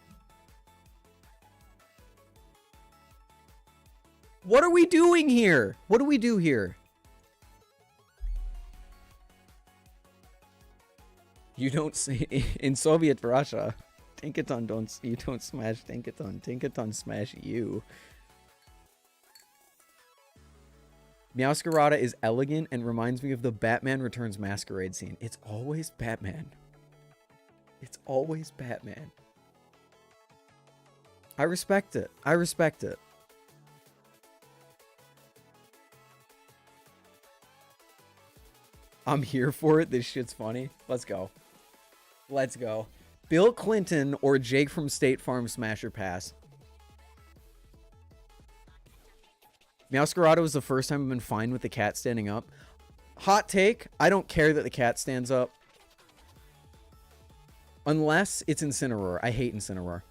What are we doing here? What do we do here? You don't see in Soviet Russia. Tinkaton you don't smash Tinkaton. Tinkaton smash you. Meowscarada is elegant and reminds me of the Batman Returns masquerade scene. It's always Batman. It's always Batman. I respect it. I respect it. I'm here for it. This shit's funny. Let's go. Let's go. Bill Clinton or Jake from State Farm Smasher Pass. Meowscarada was the first time I've been fine with the cat standing up. Hot take. I don't care that the cat stands up. Unless it's Incineroar. I hate Incineroar.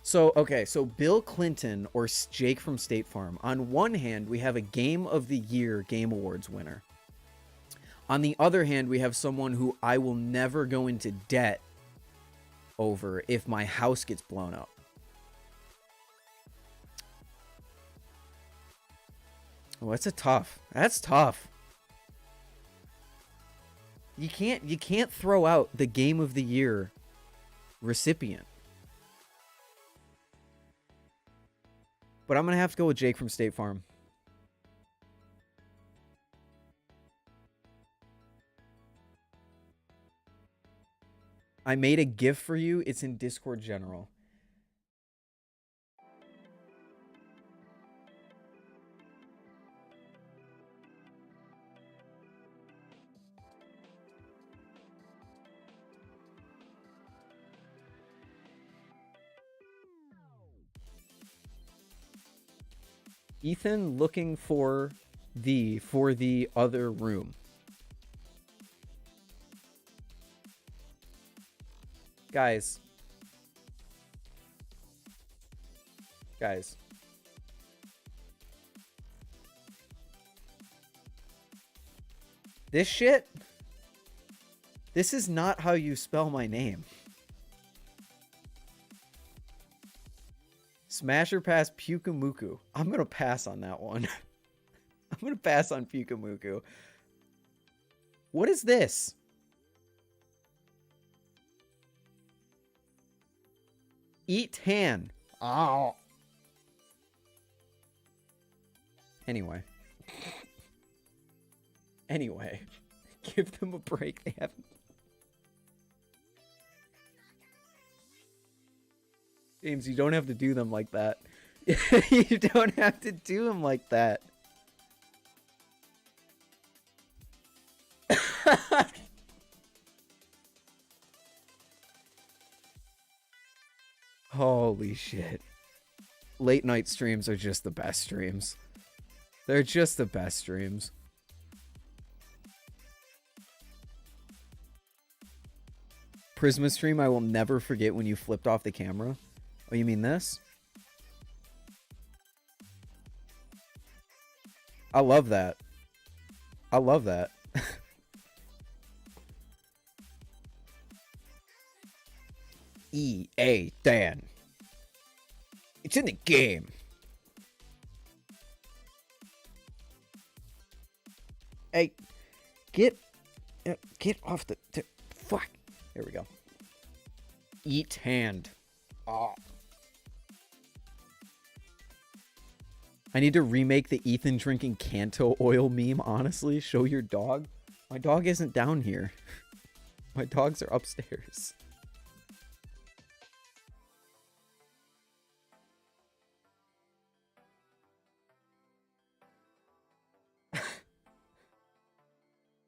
So, okay. So, Bill Clinton or Jake from State Farm. On one hand, we have a Game of the Year Game Awards winner. On the other hand, we have someone who I will never go into debt over if my house gets blown up. Oh, that's that's tough. You can't throw out the Game of the Year recipient. But I'm going to have to go with Jake from State Farm. I made a GIF for you. It's in Discord General. Ethan looking for the other room. Guys. This shit? This is not how you spell my name. Smasher Pass Pyukamuku. I'm going to pass on that one. I'm going to pass on Pyukamuku. What is this? Eat tan. Oh. Anyway. Give them a break. They haven't. James, you don't have to do them like that. You don't have to do them like that. Holy shit. Late night streams are just the best streams. They're just the best streams. Prisma stream, I will never forget when you flipped off the camera. Oh, you mean this? I love that. I love that. EA Dan. It's in the game. Hey, get off the fuck. There we go. Eat hand. Oh. I need to remake the Ethan drinking Kanto oil meme, honestly. Show your dog. My dog isn't down here. My dogs are upstairs.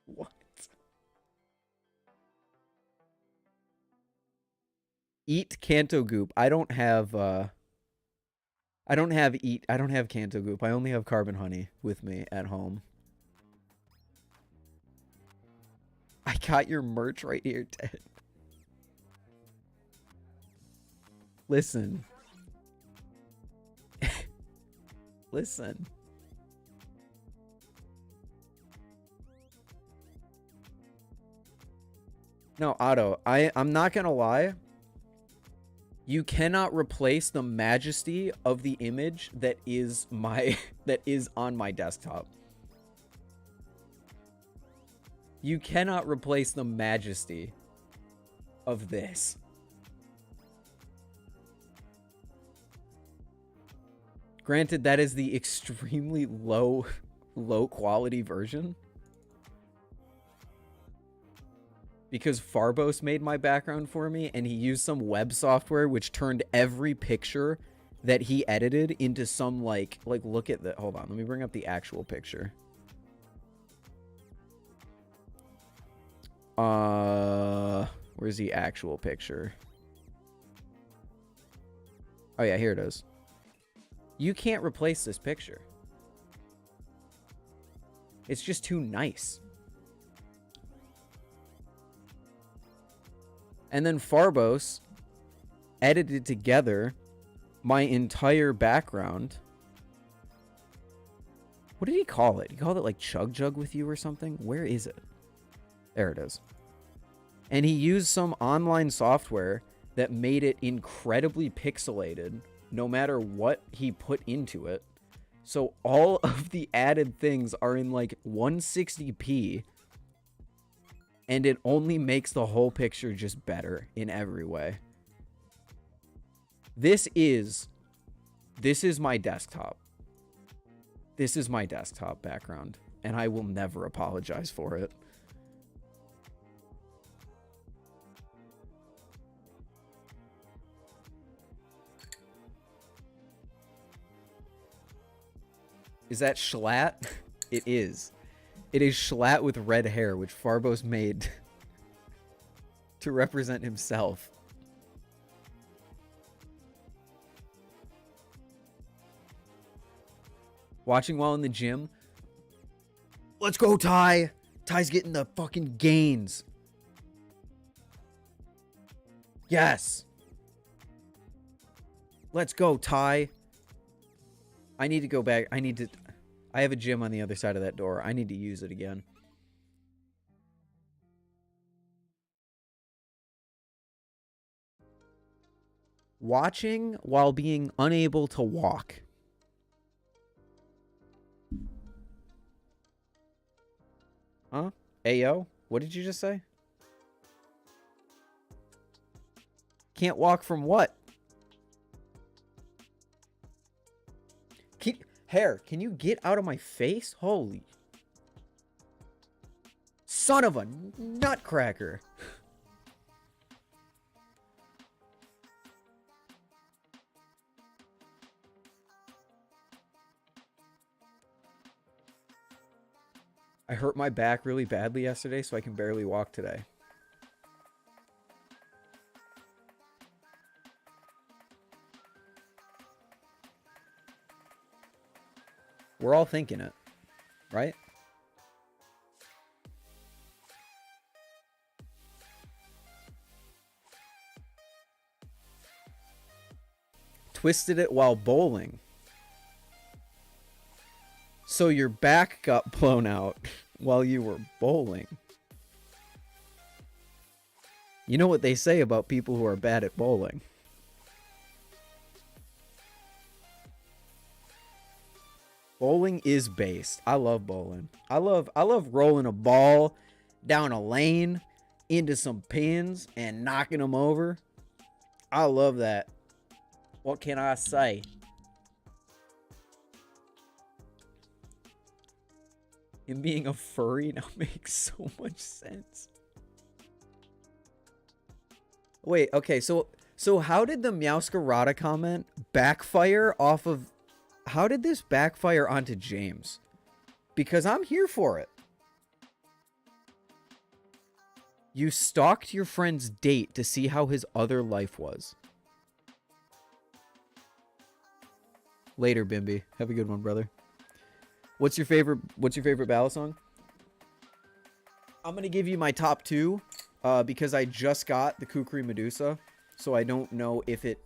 What? Eat Kanto goop. I don't have Kanto goop. I only have carbon honey with me at home. I got your merch right here, Ted. Listen. Listen. No, Otto, I'm not gonna lie. You cannot replace the majesty of the image that is that is on my desktop. You cannot replace the majesty of this. Granted, that is the extremely low quality version. Because Farbos made my background for me, and he used some web software which turned every picture that he edited into some like look at the, hold on, let me bring up the actual picture. Where's the actual picture? Oh yeah, here it is. You can't replace this picture. It's just too nice. And then Farbos edited together my entire background. What did he call it? He called it like Chug Jug with you or something? Where is it? There it is. And he used some online software that made it incredibly pixelated no matter what he put into it. So all of the added things are in like 160p. And it only makes the whole picture just better in every way. This is my desktop. This is my desktop background. And I will never apologize for it. Is that Schlatt? It is. It is Schlatt with red hair, which Farbos made to represent himself. Watching while in the gym. Let's go, Ty! Ty's getting the fucking gains. Yes! Let's go, Ty! I need to go back. I have a gym on the other side of that door. I need to use it again. Watching while being unable to walk. Huh? Ayo? What did you just say? Can't walk from what? Hair, can you get out of my face? Holy. Son of a nutcracker. I hurt my back really badly yesterday, so I can barely walk today. We're all thinking it, right? Twisted it while bowling. So your back got blown out while you were bowling. You know what they say about people who are bad at bowling. Bowling is based. I love bowling. I love rolling a ball down a lane into some pins and knocking them over. I love that. What can I say? Him being a furry now makes so much sense. Wait, okay, so how did the Meowscarada comment backfire off of... How did this backfire onto James? Because I'm here for it. You stalked your friend's date to see how his other life was. Later, Bimby. Have a good one, brother. What's your favorite balisong? I'm gonna give you my top two, because I just got the Kukri Medusa, so I don't know if it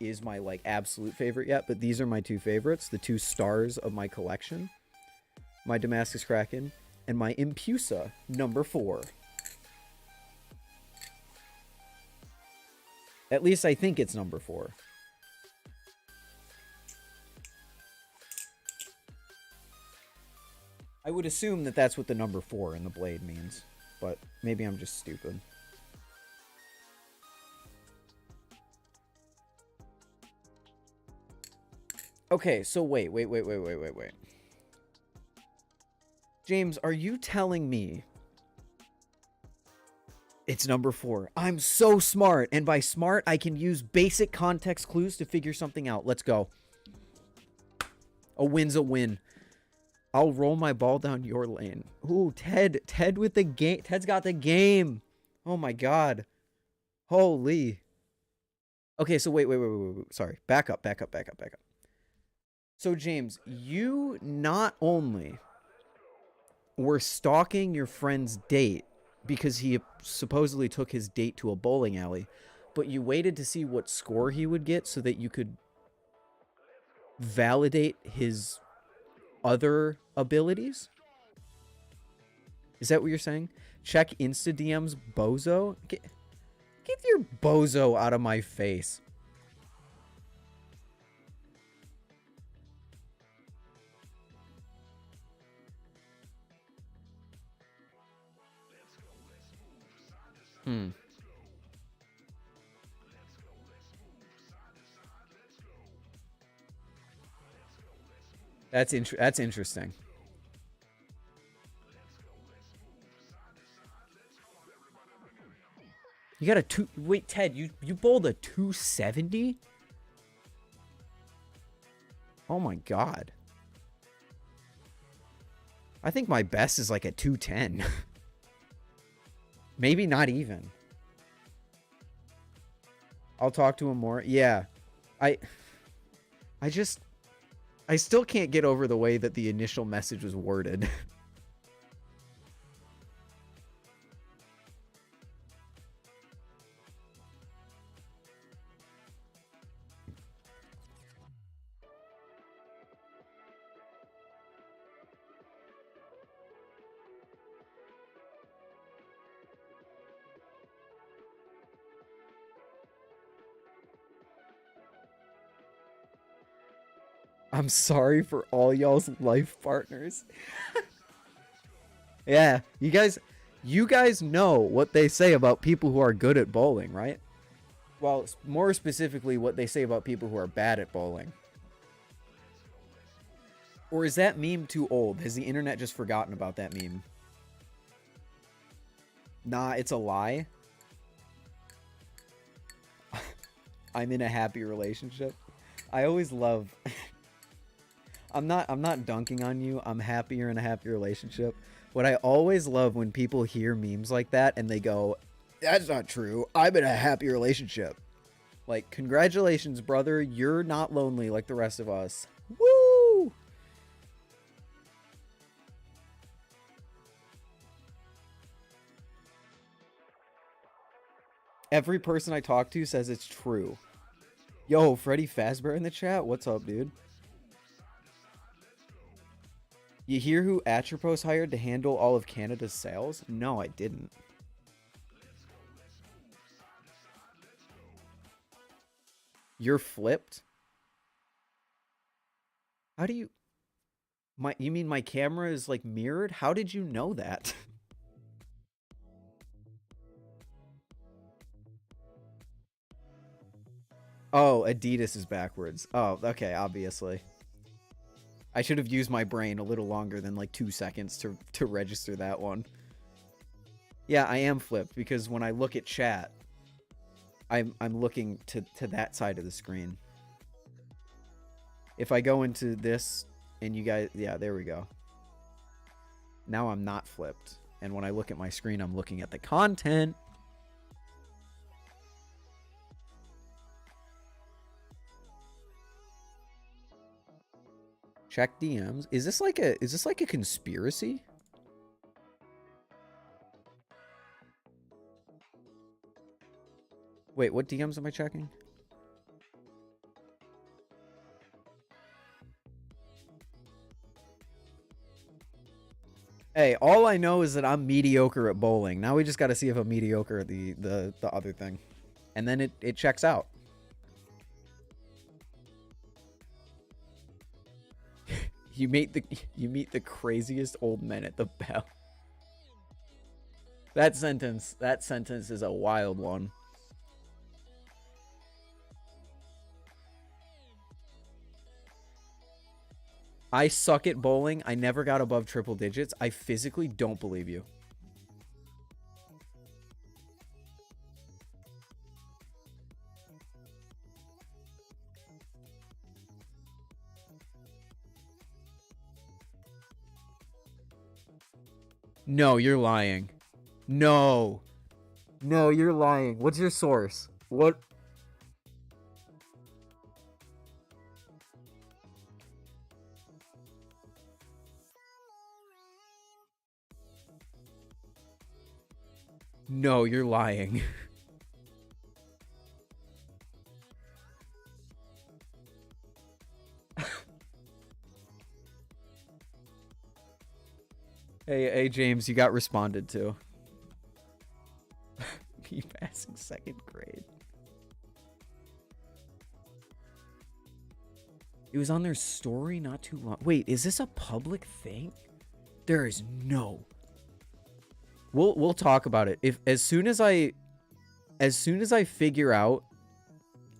is my like absolute favorite yet. But these are my two favorites, the two stars of my collection: my Damascus Kraken and my Impusa number 4. At least I think it's number 4. I would assume that that's what the number 4 in the blade means, but maybe I'm just stupid. Okay, so wait. James, are you telling me it's number 4? I'm so smart, and by smart, I can use basic context clues to figure something out. Let's go. A win's a win. I'll roll my ball down your lane. Ooh, Ted with the game. Ted's got the game. Oh my god. Holy. Okay, so wait. Sorry. Back up. So, James, you not only were stalking your friend's date because he supposedly took his date to a bowling alley, but you waited to see what score he would get so that you could validate his other abilities? Is that what you're saying? Check Insta DMs, bozo? Get your bozo out of my face. That's interesting. You got a two... Wait, Ted, you bowled a 270? Oh my god. I think my best is like a 210. Maybe not even. I'll talk to him more. Yeah. I still can't get over the way that the initial message was worded. I'm sorry for all y'all's life partners. Yeah, you guys know what they say about people who are good at bowling, right? Well, more specifically, what they say about people who are bad at bowling. Or is that meme too old? Has the internet just forgotten about that meme? Nah, it's a lie. I'm in a happy relationship. I always love... I'm not dunking on you. I'm happy you're in a happy relationship. What I always love when people hear memes like that and they go, "That's not true. I'm in a happy relationship." Like, congratulations, brother. You're not lonely like the rest of us. Woo! Every person I talk to says it's true. Yo, Freddy Fazbear in the chat? What's up, dude? You hear who Atropos hired to handle all of Canada's sales? No, I didn't. You're flipped? How do you... You mean my camera is, like, mirrored? How did you know that? Oh, Adidas is backwards. Oh, okay, obviously. I should have used my brain a little longer than like 2 seconds to register that one. Yeah, I am flipped because when I look at chat, I'm looking to that side of the screen. If I go into this and you guys, yeah, there we go. Now I'm not flipped. And when I look at my screen, I'm looking at the content. Check DMs. Is this like a conspiracy? Wait, what DMs am I checking? Hey, all I know is that I'm mediocre at bowling. Now we just got to see if I'm mediocre at the other thing. And then it checks out. You meet the craziest old men at the bell. That sentence is a wild one. I suck at bowling. I never got above triple digits. I physically don't believe you. No, you're lying. No. No, you're lying. What's your source? What? No, you're lying. Hey, James, you got responded to. You passing 2nd grade. It was on their story not too long. Wait, is this a public thing? There is no. We'll talk about it. If as soon as I figure out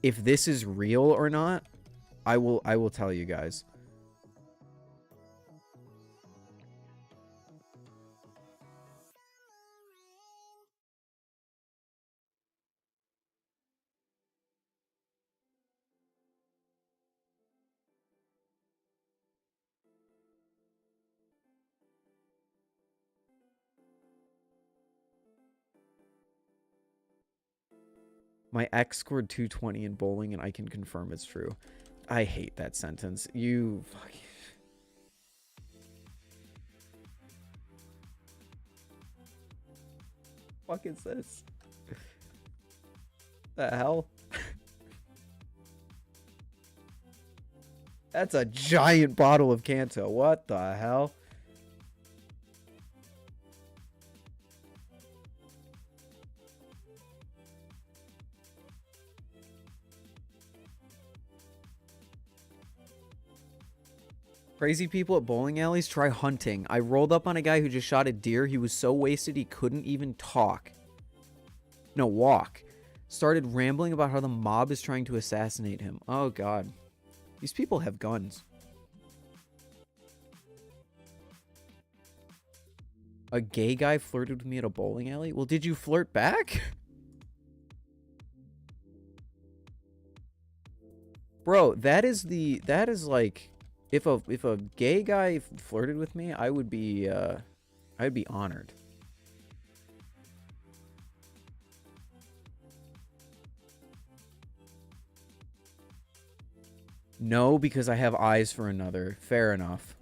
if this is real or not, I will tell you guys. My ex scored 220 in bowling, and I can confirm it's true. I hate that sentence. You fucking... Fuck is this? The hell? That's a giant bottle of Kanto. What the hell? Crazy people at bowling alleys try hunting. I rolled up on a guy who just shot a deer. He was so wasted he couldn't even talk. No, walk. Started rambling about how the mob is trying to assassinate him. Oh, God. These people have guns. A gay guy flirted with me at a bowling alley? Well, did you flirt back? Bro, that is like... If a gay guy flirted with me, I would be honored. No, because I have eyes for another. Fair enough.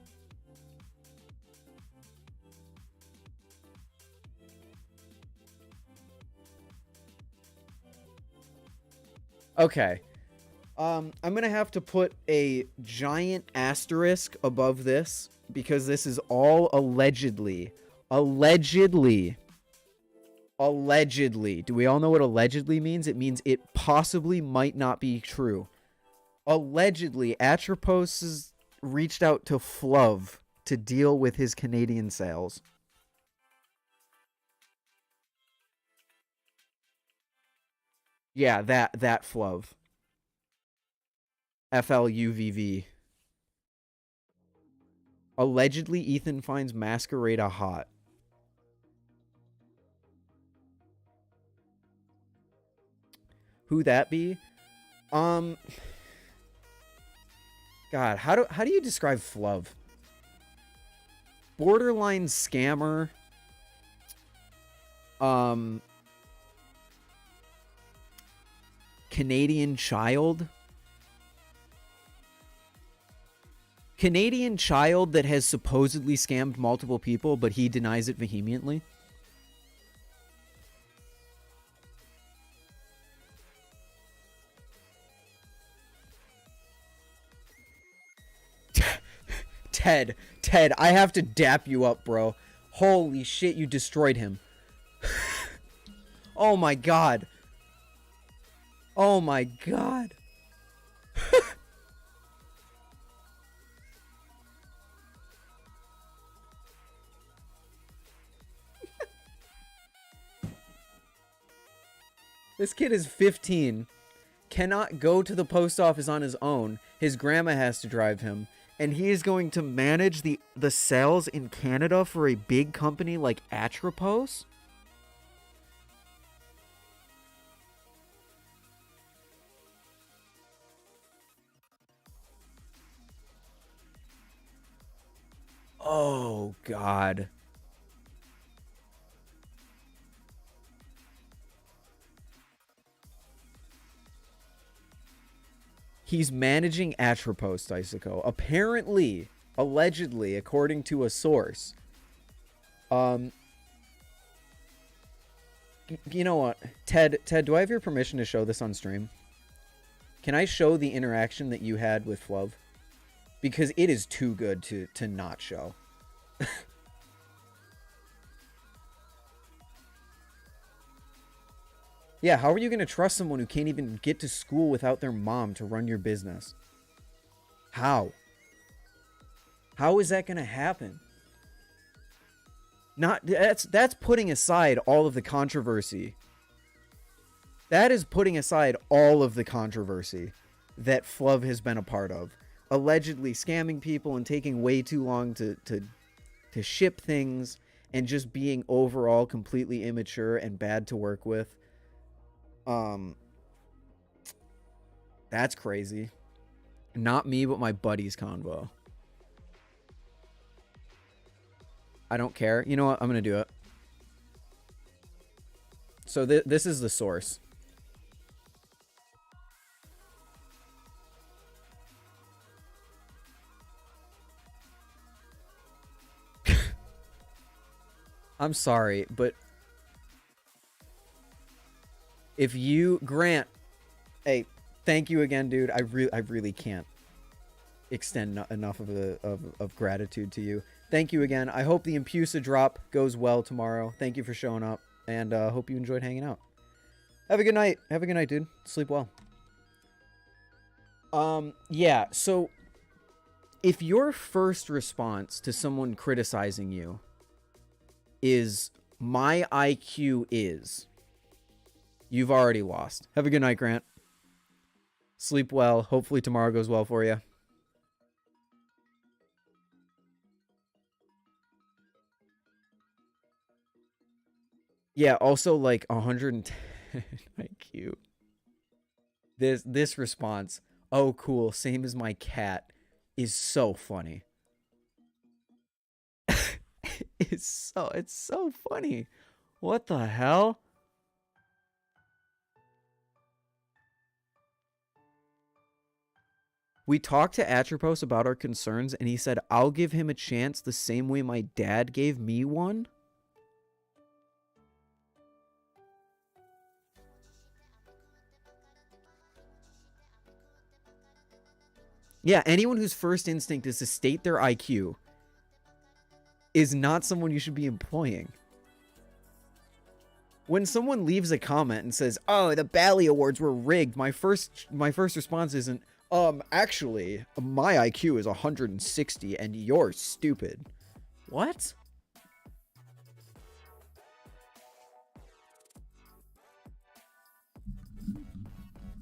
Okay. I'm gonna have to put a giant asterisk above this because this is all allegedly. Allegedly. Allegedly. Do we all know what allegedly means? It means it possibly might not be true. Allegedly, Atropos has reached out to Fluv to deal with his Canadian sales. Yeah, that Fluv. FLUVV. Allegedly, Ethan finds Masquerada hot. Who that be? God, how do you describe Fluv? Borderline scammer. Canadian child. Canadian child that has supposedly scammed multiple people, but he denies it vehemently. Ted, I have to dap you up, bro. Holy shit, you destroyed him. Oh my god. Oh my god. This kid is 15, cannot go to the post office on his own. His grandma has to drive him. And he is going to manage the sales in Canada for a big company like Atropos? Oh, God. He's managing Atropos, Daisaku. Apparently, allegedly, according to a source. You know what? Ted, do I have your permission to show this on stream? Can I show the interaction that you had with Fluv? Because it is too good to not show. Yeah, how are you going to trust someone who can't even get to school without their mom to run your business? How? How is that going to happen? That's putting aside all of the controversy. That is putting aside all of the controversy that Fluv has been a part of. Allegedly scamming people and taking way too long to ship things and just being overall completely immature and bad to work with. That's crazy. Not me, but my buddy's convo. I don't care. You know what? I'm gonna do it. So this is the source. I'm sorry, but if you Grant, hey, thank you again, dude. I really can't extend enough of gratitude to you. Thank you again. I hope the Empusa drop goes well tomorrow. Thank you for showing up, and hope you enjoyed hanging out. Have a good night. Have a good night, dude. Sleep well. Yeah, so if your first response to someone criticizing you is my IQ is, you've already lost. Have a good night, Grant. Sleep well. Hopefully tomorrow goes well for you. Yeah, also like 110 IQ. This response, oh cool, same as my cat, is so funny. It's so funny. What the hell? We talked to Atropos about our concerns, and he said, I'll give him a chance the same way my dad gave me one. Yeah, anyone whose first instinct is to state their IQ is not someone you should be employing. When someone leaves a comment and says, "Oh, the Bally Awards were rigged," my first response isn't, actually, my IQ is 160 and you're stupid. What?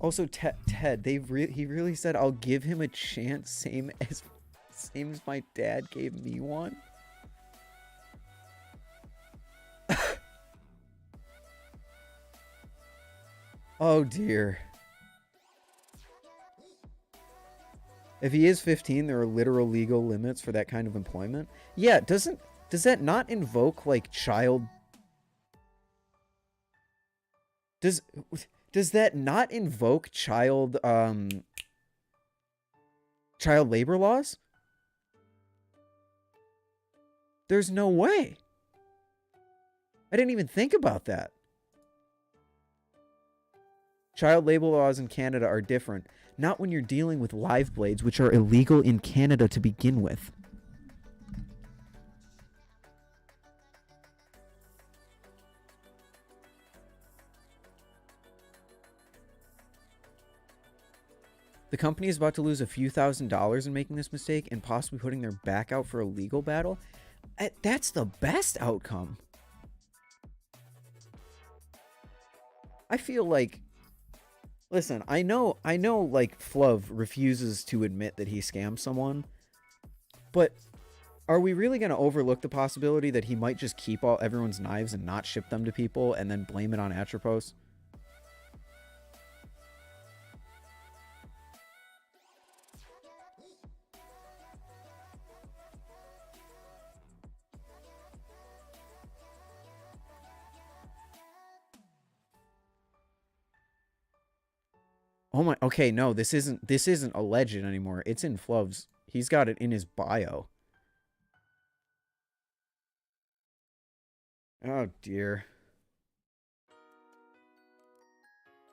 Also, Ted, he really said, I'll give him a chance, same as my dad gave me one. Oh, dear. If he is 15, there are literal legal limits for that kind of employment. Yeah, does that not invoke, like, child... Does that not invoke child labor laws? There's no way. I didn't even think about that. Child labor laws in Canada are different. Not when you're dealing with live blades, which are illegal in Canada to begin with. The company is about to lose a few $1,000s in making this mistake and possibly putting their back out for a legal battle. That's the best outcome. I feel like... Listen, I know, like, Fluv refuses to admit that he scammed someone. But are we really going to overlook the possibility that he might just keep everyone's knives and not ship them to people and then blame it on Atropos? Oh my, okay, no, this isn't alleged anymore. It's in Fluv's. He's got it in his bio. Oh dear.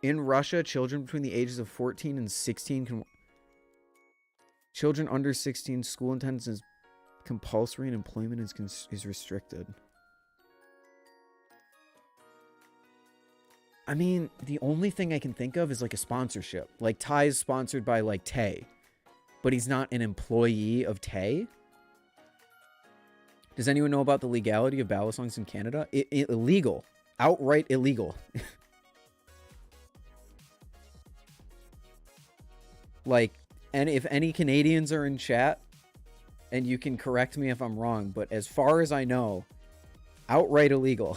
In Russia, children between the ages of 14 and 16 can... Children under 16, school attendance is compulsory and employment is restricted. I mean, the only thing I can think of is, like, a sponsorship. Like, Ty is sponsored by, like, Tay. But he's not an employee of Tay. Does anyone know about the legality of balisongs in Canada? Illegal. Outright illegal. Like, and if any Canadians are in chat, and you can correct me if I'm wrong, but as far as I know, outright illegal.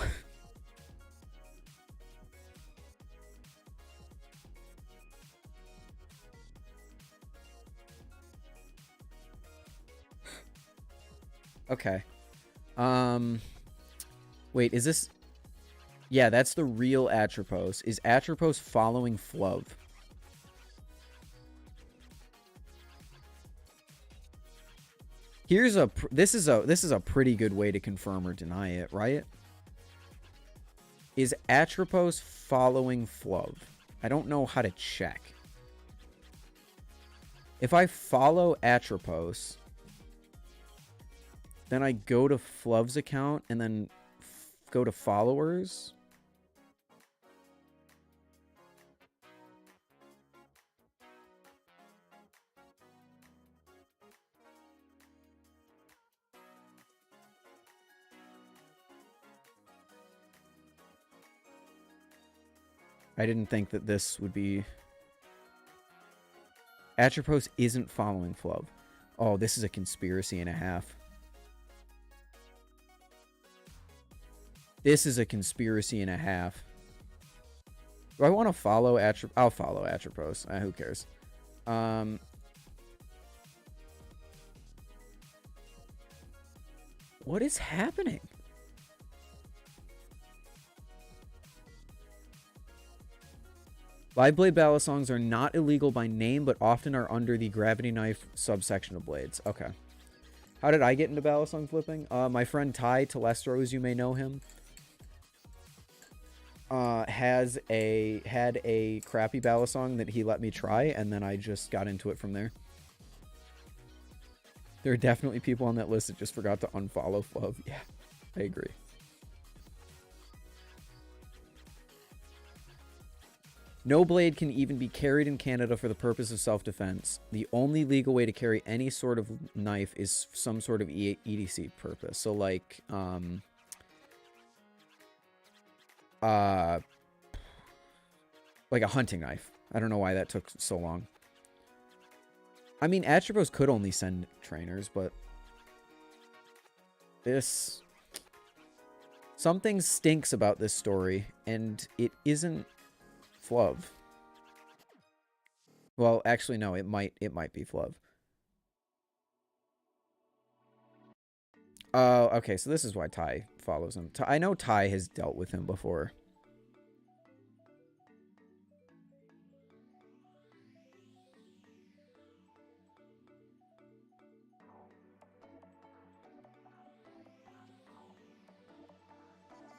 Okay. Wait, is this... Yeah, that's the real Atropos. Is Atropos following Fluv? Here's a... This is a pretty good way to confirm or deny it, right? Is Atropos following Fluv? I don't know how to check. If I follow Atropos... Then I go to Fluv's account and then go to followers. I didn't think that this would be... Atropos isn't following Fluv. Oh, this is a conspiracy and a half. This is a conspiracy and a half. Do I want to follow Atropos? I'll follow Atropos. Who cares? What is happening? Live blade balisongs are not illegal by name, but often are under the gravity knife subsection of blades. Okay. How did I get into balisong flipping? My friend Ty Telestro, as you may know him, had a crappy balisong that he let me try, and then I just got into it from there. There are definitely people on that list that just forgot to unfollow Fluv. Yeah, I agree. No blade can even be carried in Canada for the purpose of self-defense. The only legal way to carry any sort of knife is some sort of EDC purpose. So, like, Like a hunting knife. I don't know why that took so long. I mean, Atropos could only send trainers, but this... Something stinks about this story, and it isn't Flub. Well, actually, no, it might be Flub. Oh, okay, so this is why Ty follows him. I know Ty has dealt with him before.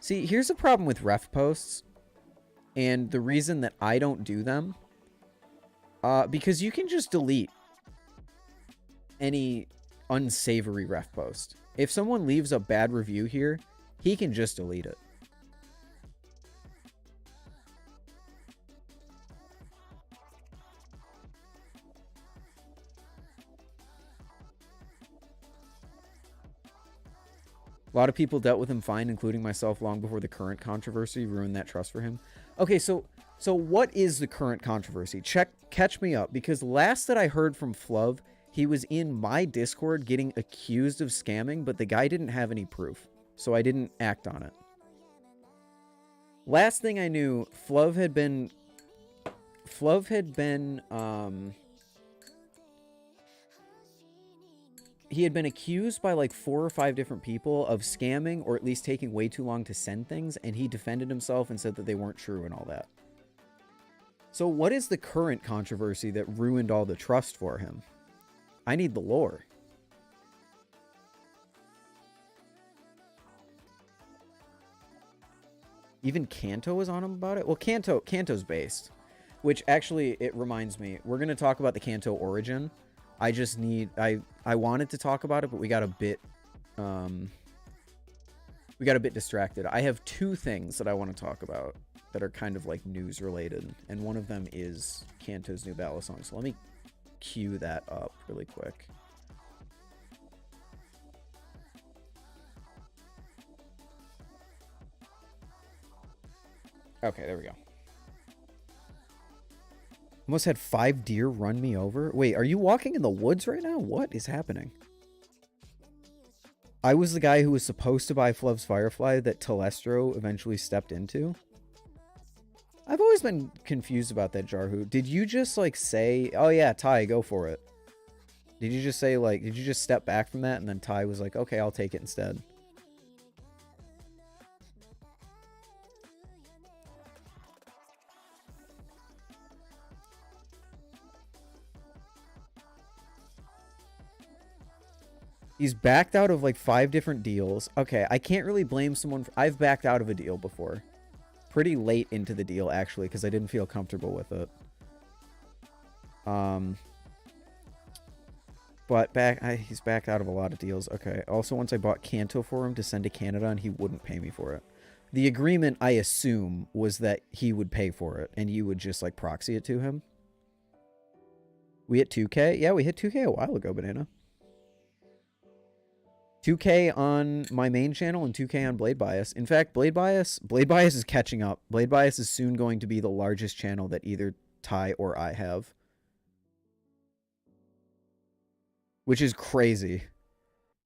See, here's the problem with ref posts, and the reason that I don't do them, because you can just delete any unsavory ref post. If someone leaves a bad review here, he can just delete it. A lot of people dealt with him fine, including myself, long before the current controversy ruined that trust for him. Okay, so what is the current controversy? Catch me up, because last that I heard from Fluv, he was in my Discord getting accused of scamming, but the guy didn't have any proof, so I didn't act on it. Last thing I knew, Fluv had been he had been accused by like 4 or 5 different people of scamming, or at least taking way too long to send things, and he defended himself and said that they weren't true and all that. So what is the current controversy that ruined all the trust for him? I need the lore. Even Kanto was on him about it? Well, Kanto's based. Which, actually, it reminds me. We're going to talk about the Kanto origin. I just need... I wanted to talk about it, but we got a bit... we got a bit distracted. I have 2 things that I want to talk about that are kind of, like, news-related. And one of them is Kanto's new balisong. So let me cue that up really quick. Okay, there we go. Almost had 5 deer run me over. Wait, are you walking in the woods right now? What is happening? I was the guy who was supposed to buy Fluv's Firefly that Telestro eventually stepped into. I've always been confused about that, Jarhu. Did you just, like, say, oh yeah, Ty, go for it? Did you just say, like, did you just step back from that and then Ty was like, okay, I'll take it instead? He's backed out of like 5 different deals. Okay, I can't really blame someone. I've backed out of a deal before. Pretty late into the deal, actually, because I didn't feel comfortable with it. But he's backed out of a lot of deals. Okay, also once I bought Kanto for him to send to Canada and he wouldn't pay me for it. The agreement, I assume, was that he would pay for it and you would just like proxy it to him. We hit 2K? Yeah, we hit 2K a while ago, Banana. 2K on my main channel and 2K on Blade Bias. In fact, Blade Bias is catching up. Blade Bias is soon going to be the largest channel that either Ty or I have. Which is crazy.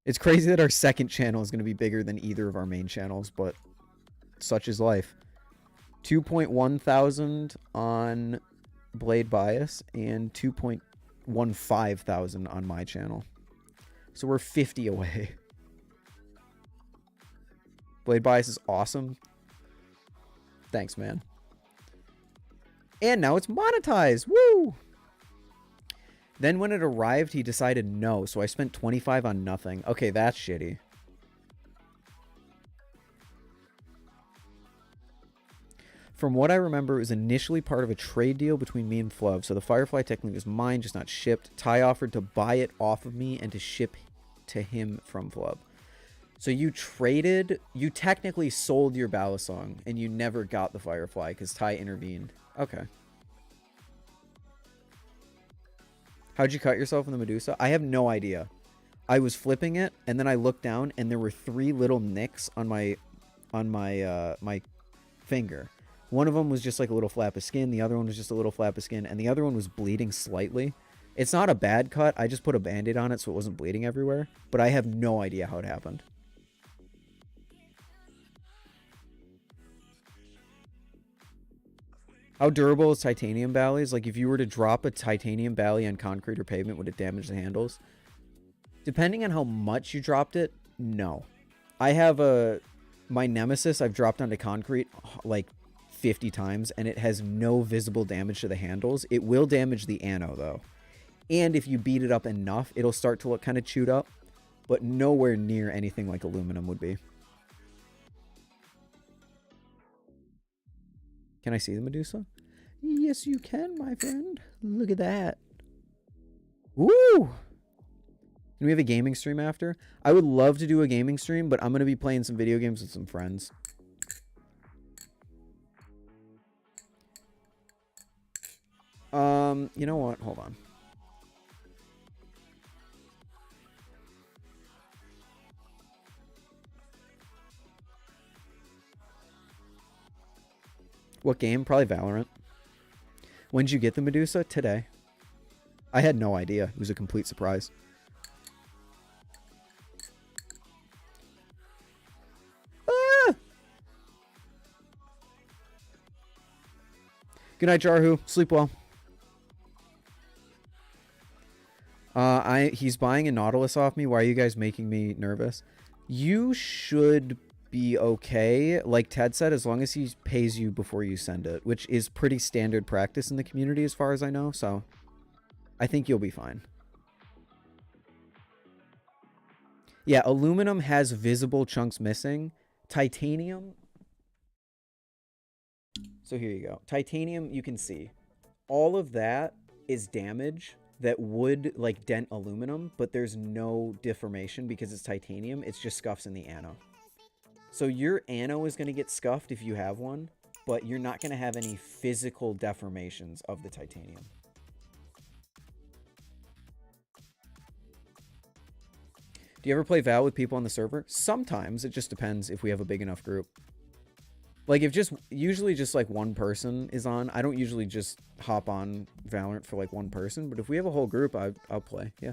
It's crazy that our second channel is going to be bigger than either of our main channels, but such is life. 2.1 thousand on Blade Bias and 2.15 thousand on my channel. So we're 50 away. Blade Bias is awesome. Thanks, man. And now it's monetized. Woo! Then when it arrived, he decided no. So I spent 25 on nothing. Okay, that's shitty. From what I remember, it was initially part of a trade deal between me and Fluv. So the Firefly technically was mine, just not shipped. Ty offered to buy it off of me and to ship to him from Flub. So you traded, you technically sold your balisong and you never got the Firefly because Ty intervened. Okay. How'd you cut yourself in the Medusa? I have no idea. I was flipping it and then I looked down and there were 3 little nicks on my finger. One of them was just like a little flap of skin. The other one was just a little flap of skin. And the other one was bleeding slightly. It's not a bad cut. I just put a Band-Aid on it so it wasn't bleeding everywhere. But I have no idea how it happened. How durable is titanium ballies? Like, if you were to drop a titanium bally on concrete or pavement, would it damage the handles? Depending on how much you dropped it, no. I have my Nemesis I've dropped onto concrete like 50 times, and it has no visible damage to the handles. It will damage the ano, though. And if you beat it up enough, it'll start to look kind of chewed up, but nowhere near anything like aluminum would be. Can I see the Medusa? Yes, you can, my friend. Look at that. Woo! Can we have a gaming stream after? I would love to do a gaming stream, but I'm going to be playing some video games with some friends. You know what? Hold on. What game? Probably Valorant. When did you get the Medusa? Today. I had no idea. It was a complete surprise. Ah! Good night, Jarhu. Sleep well. He's buying a Nautilus off me. Why are you guys making me nervous? You should be okay. Like Ted said, as long as he pays you before you send it, which is pretty standard practice in the community as far as I know. So I think you'll be fine. Yeah, aluminum has visible chunks missing. Titanium. So here you go. Titanium, you can see. All of that is damage that would like dent aluminum, but there's no deformation because it's titanium. It's just scuffs in the ano. So your ano is going to get scuffed if you have one, but you're not going to have any physical deformations of the titanium. Do you ever play Val with people on the server? Sometimes. It just depends if we have a big enough group. Like, if usually just like one person is on, I don't usually just hop on Valorant for like one person, but if we have a whole group, I'll play, yeah.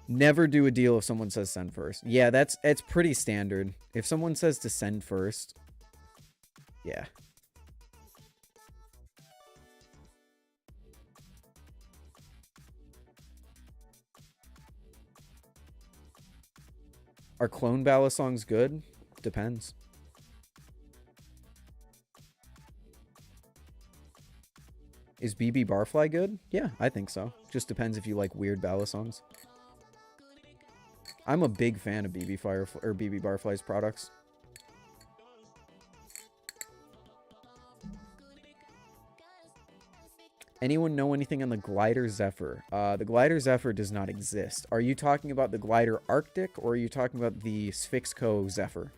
Never do a deal if someone says send first. Yeah, it's pretty standard. If someone says to send first, yeah. Are clone balisongs good? Depends. Is BB Barfly good? Yeah, I think so. Just depends if you like weird balisongs. I'm a big fan of BB Barfly's products. Anyone know anything on the Glidr Zephyr? The Glidr Zephyr does not exist. Are you talking about the Glidr Arctic, or are you talking about the Sphixco Zephyr?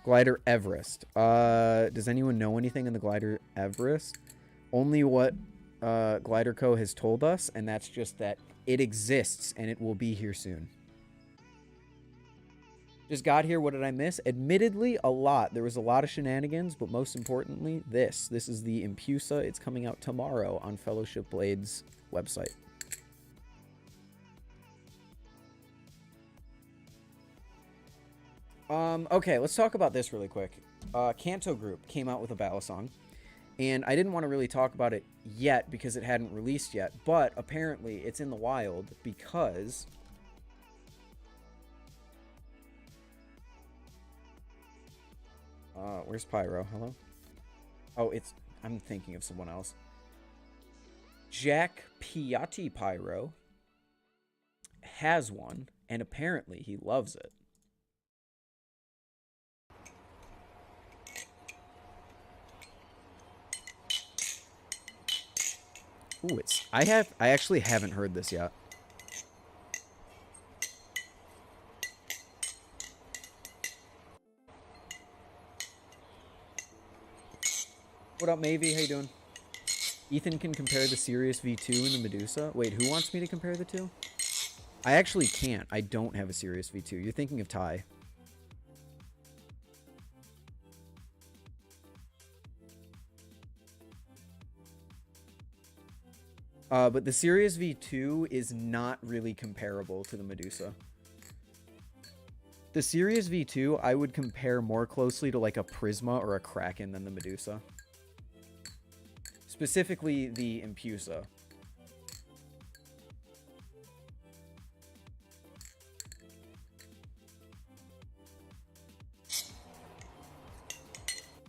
Glidr Everest. Does anyone know anything in the Glidr Everest? Only what Glidr Co. has told us, and that's just that it exists and it will be here soon. Just got here. What did I miss? Admittedly, a lot. There was a lot of shenanigans, but most importantly, this. This is the Impusa. It's coming out tomorrow on Fellowship Blade's website. Okay, let's talk about this really quick. Kanto Group came out with a balisong, and I didn't want to really talk about it yet because it hadn't released yet, but apparently it's in the wild because where's Pyro? Hello? Oh, I'm thinking of someone else. Jack Piatti Pyro has one, and apparently he loves it. Ooh, I actually haven't heard this yet. What up, Mavie? How you doing? Ethan can compare the Sirius V2 and the Medusa. Wait, who wants me to compare the two? I actually can't. I don't have a Sirius V2. You're thinking of Ty. But the Sirius V2 is not really comparable to the Medusa. The Sirius V2 I would compare more closely to like a Prisma or a Kraken than the Medusa. Specifically the Empusa.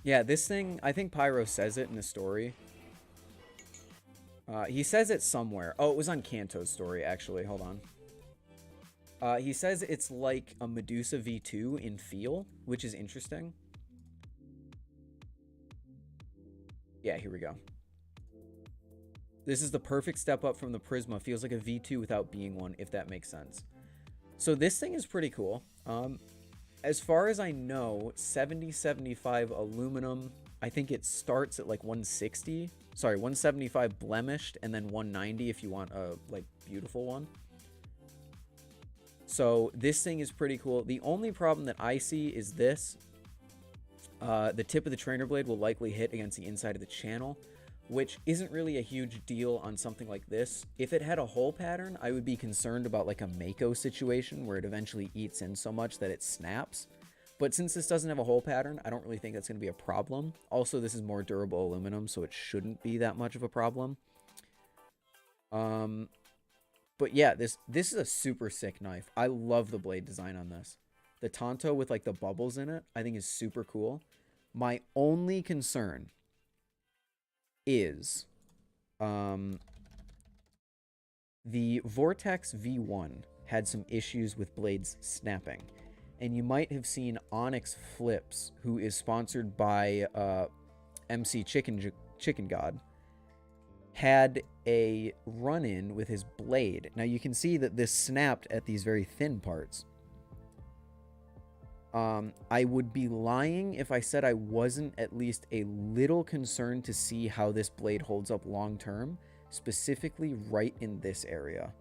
Yeah, this thing, I think Pyro says it in the story. He says it somewhere. Oh, it was on Kanto's story, actually. Hold on. He says it's like a Medusa V2 in feel, which is interesting. Yeah, here we go. This is the perfect step up from the Prisma. Feels like a V2 without being one, if that makes sense. So this thing is pretty cool. As far as I know, 7075 aluminum. I think it starts at like 160. Sorry, 175 blemished, and then 190 if you want a like beautiful one. So this thing is pretty cool. The only problem that I see is this. The tip of the trainer blade will likely hit against the inside of the channel, which isn't really a huge deal on something like this. If it had a hole pattern, I would be concerned about like a Mako situation where it eventually eats in so much that it snaps. But since this doesn't have a hole pattern, I don't really think that's going to be a problem. Also, this is more durable aluminum, so it shouldn't be that much of a problem. But yeah, this is a super sick knife. I love the blade design on this. The Tonto with like the bubbles in it, I think is super cool. My only concern is the Vortex V1 had some issues with blades snapping. And you might have seen Onyx Flips, who is sponsored by MC Chicken God, had a run-in with his blade. Now you can see that this snapped at these very thin parts. I would be lying if I said I wasn't at least a little concerned to see how this blade holds up long-term, specifically right in this area.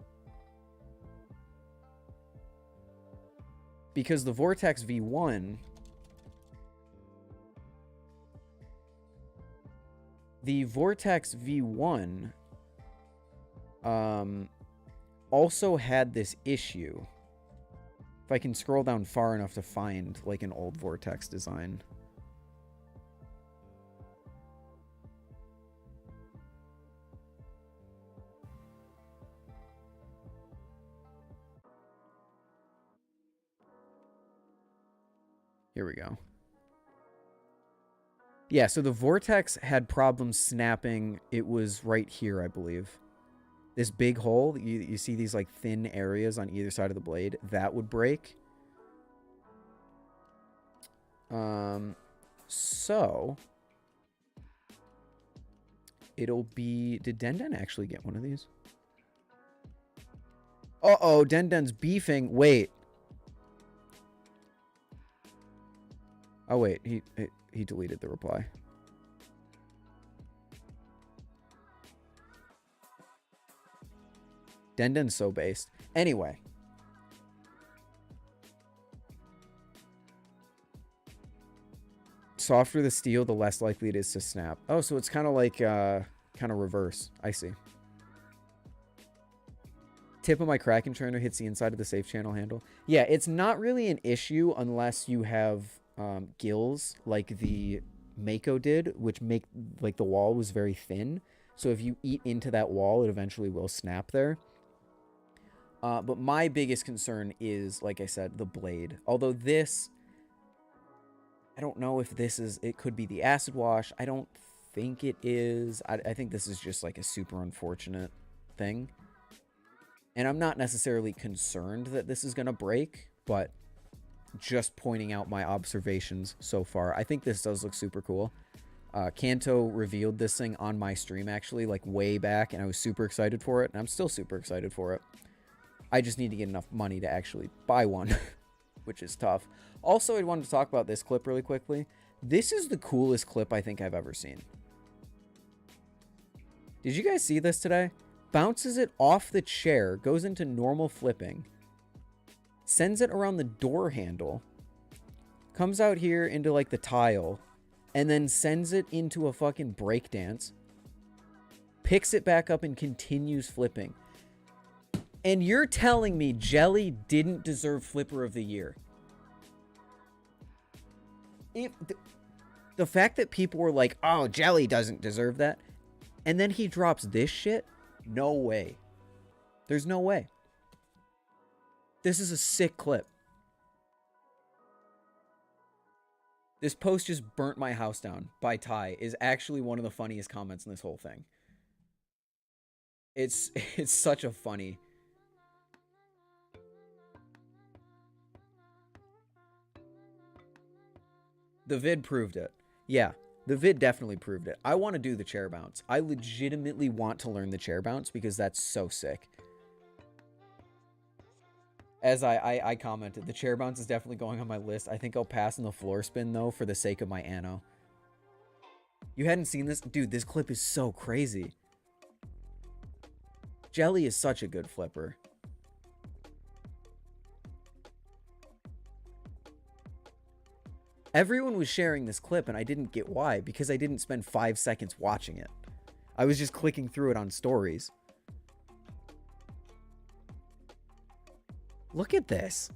Because the Vortex V1... The Vortex V1 also had this issue. If I can scroll down far enough to find like an old Vortex design. Here we go. Yeah, so the Vortex had problems snapping. It was right here, I believe. This big hole, you see these like thin areas on either side of the blade, that would break. So it'll be... Did Denden actually get one of these? Uh-oh, Denden's beefing. Wait. Oh, wait. He deleted the reply. Denden's so based. Anyway. Softer the steel, the less likely it is to snap. Oh, so it's kind of like, kind of reverse. I see. Tip of my Kraken trainer hits the inside of the safe channel handle. Yeah, it's not really an issue unless you have gills like the Mako did, which make like the wall was very thin. So if you eat into that wall, it eventually will snap there. But my biggest concern is, like I said, the blade. Although this, I don't know if this is, it could be the acid wash. I don't think it is. I think this is just like a super unfortunate thing. And I'm not necessarily concerned that this is going to break, but just pointing out my observations so far. I think this does look super cool. Kanto revealed this thing on my stream, actually, like way back, and I was super excited for it, and I'm still super excited for it. I just need to get enough money to actually buy one, which is tough. Also, I wanted to talk about this clip really quickly. This is the coolest clip I think I've ever seen. Did you guys see this today? Bounces it off the chair, goes into normal flipping, sends it around the door handle, comes out here into like the tile, and then sends it into a fucking breakdance, picks it back up and continues flipping. And you're telling me Jelly didn't deserve Flipper of the Year? The fact that people were like, oh, Jelly doesn't deserve that, and then he drops this shit? No way. There's no way. This is a sick clip. This post just burnt my house down by Ty is actually one of the funniest comments in this whole thing. It's such a funny. The vid proved it. Yeah, the vid definitely proved it. I want to do the chair bounce. I legitimately want to learn the chair bounce because that's so sick. As I commented, the chair bounce is definitely going on my list. I think I'll pass on the floor spin, though, for the sake of my Anno. You hadn't seen this? Dude, this clip is so crazy. Jelly is such a good flipper. Everyone was sharing this clip, and I didn't get why, because I didn't spend 5 seconds watching it. I was just clicking through it on stories. Look at this.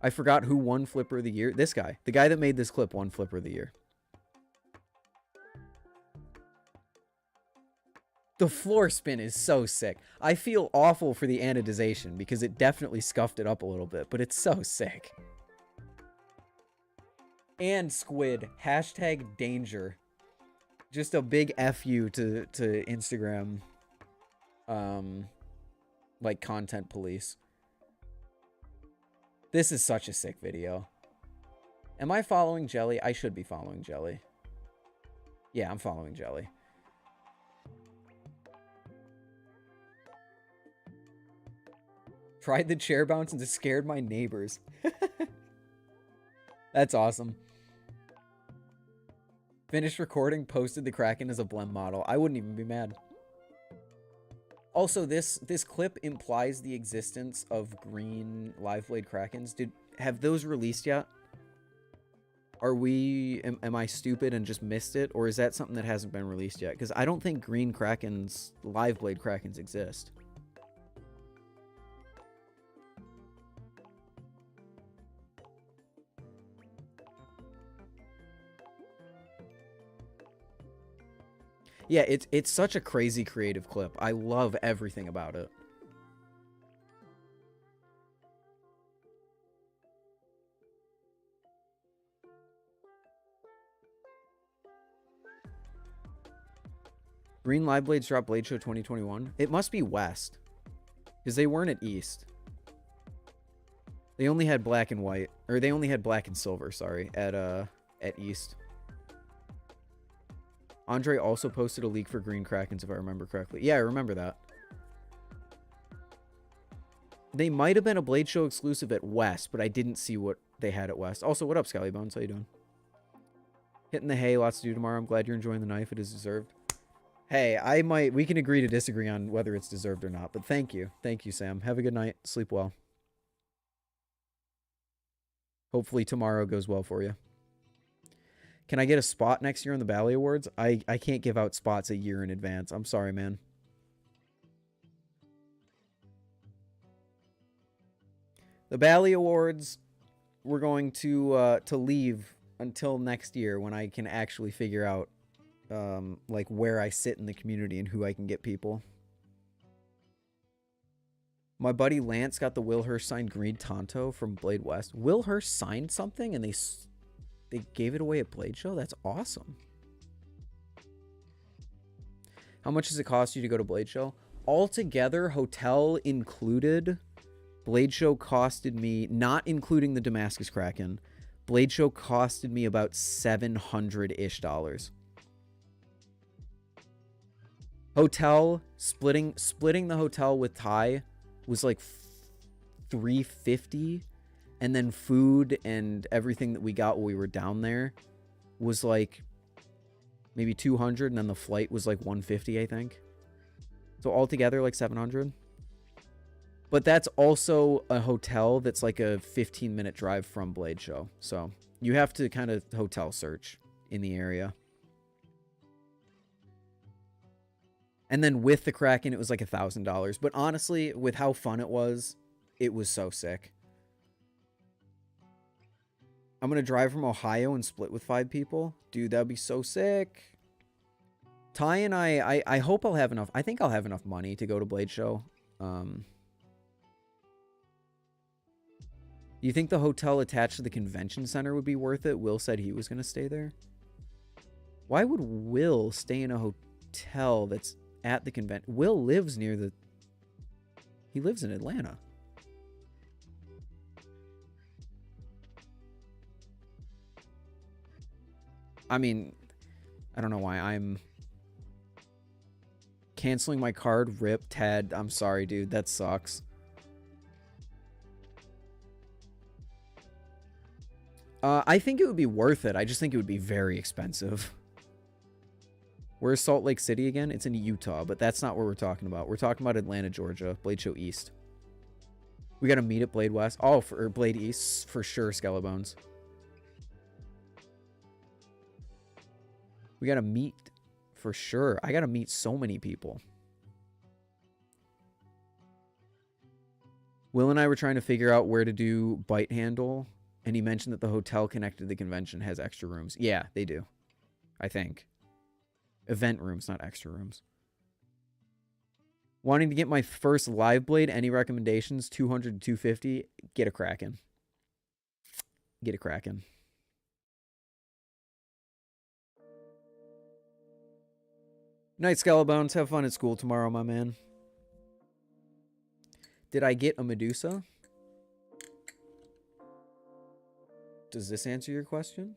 I forgot who won Flipper of the Year. This guy. The guy that made this clip won Flipper of the Year. The floor spin is so sick. I feel awful for the anodization because it definitely scuffed it up a little bit, but it's so sick. And Squid. Hashtag danger. Just a big FU to Instagram. Like content police. This is such a sick video. Am I following Jelly? I should be following Jelly. Yeah, I'm following Jelly. Tried the chair bounce and it scared my neighbors. That's awesome. Finished recording, posted the Kraken as a blem model. I wouldn't even be mad. Also, this clip implies the existence of green live blade Krakens. Have those released yet? Am I stupid and just missed it? Or is that something that hasn't been released yet? Because I don't think green Krakens, live blade Krakens exist. Yeah, it's such a crazy creative clip. I love everything about it. Green Live Blades dropped Blade Show 2021. It must be West. Because they weren't at East. They only had black and white. Or they only had black and silver, sorry, at East. Andre also posted a leak for Green Krakens, if I remember correctly. Yeah, I remember that. They might have been a Blade Show exclusive at West, but I didn't see what they had at West. Also, what up, Scallybones? How you doing? Hitting the hay, lots to do tomorrow. I'm glad you're enjoying the knife. It is deserved. Hey, we can agree to disagree on whether it's deserved or not, but thank you. Thank you, Sam. Have a good night. Sleep well. Hopefully tomorrow goes well for you. Can I get a spot next year on the Bally Awards? I can't give out spots a year in advance. I'm sorry, man. The Bally Awards, we're going to leave until next year when I can actually figure out like where I sit in the community and who I can get people. My buddy Lance got the Will Hirsch signed Green Tonto from Blade West. Will Hirsch signed something and they gave it away at Blade Show? That's awesome. How much does it cost you to go to Blade Show? Altogether, hotel included, Blade Show costed me, not including the Damascus Kraken, Blade Show costed me about $700-ish. Hotel, splitting the hotel with Ty was like $350. And then food and everything that we got while we were down there was like maybe 200, and then the flight was like 150, I think. So altogether, like 700. But that's also a hotel that's like a 15-minute drive from Blade Show. So you have to kind of hotel search in the area. And then with the Kraken, it was like $1,000. But honestly, with how fun it was so sick. I'm going to drive from Ohio and split with 5 people. Dude, that'd be so sick. Ty and I hope I'll have enough. I think I'll have enough money to go to Blade Show. Do you think the hotel attached to the convention center would be worth it? Will said he was going to stay there. Why would Will stay in a hotel that's at the convention? Will lives near the... He lives in Atlanta. I mean, I don't know why I'm canceling my card. Rip, Ted. I'm sorry, dude. That sucks. I think it would be worth it. I just think it would be very expensive. Where's Salt Lake City again? It's in Utah, but that's not where we're talking about. We're talking about Atlanta, Georgia. Blade Show East. We got to meet at Blade West. Oh, for Blade East, for sure, Skelebones. We got to meet for sure. I got to meet so many people. Will and I were trying to figure out where to do bite handle, and he mentioned that the hotel connected to the convention has extra rooms. Yeah, they do. I think. Event rooms, not extra rooms. Wanting to get my first live blade. Any recommendations? 200 to 250. Get a Kraken. Get a Kraken. Night, Skelebones. Have fun at school tomorrow, my man. Did I get a Medusa? Does this answer your question?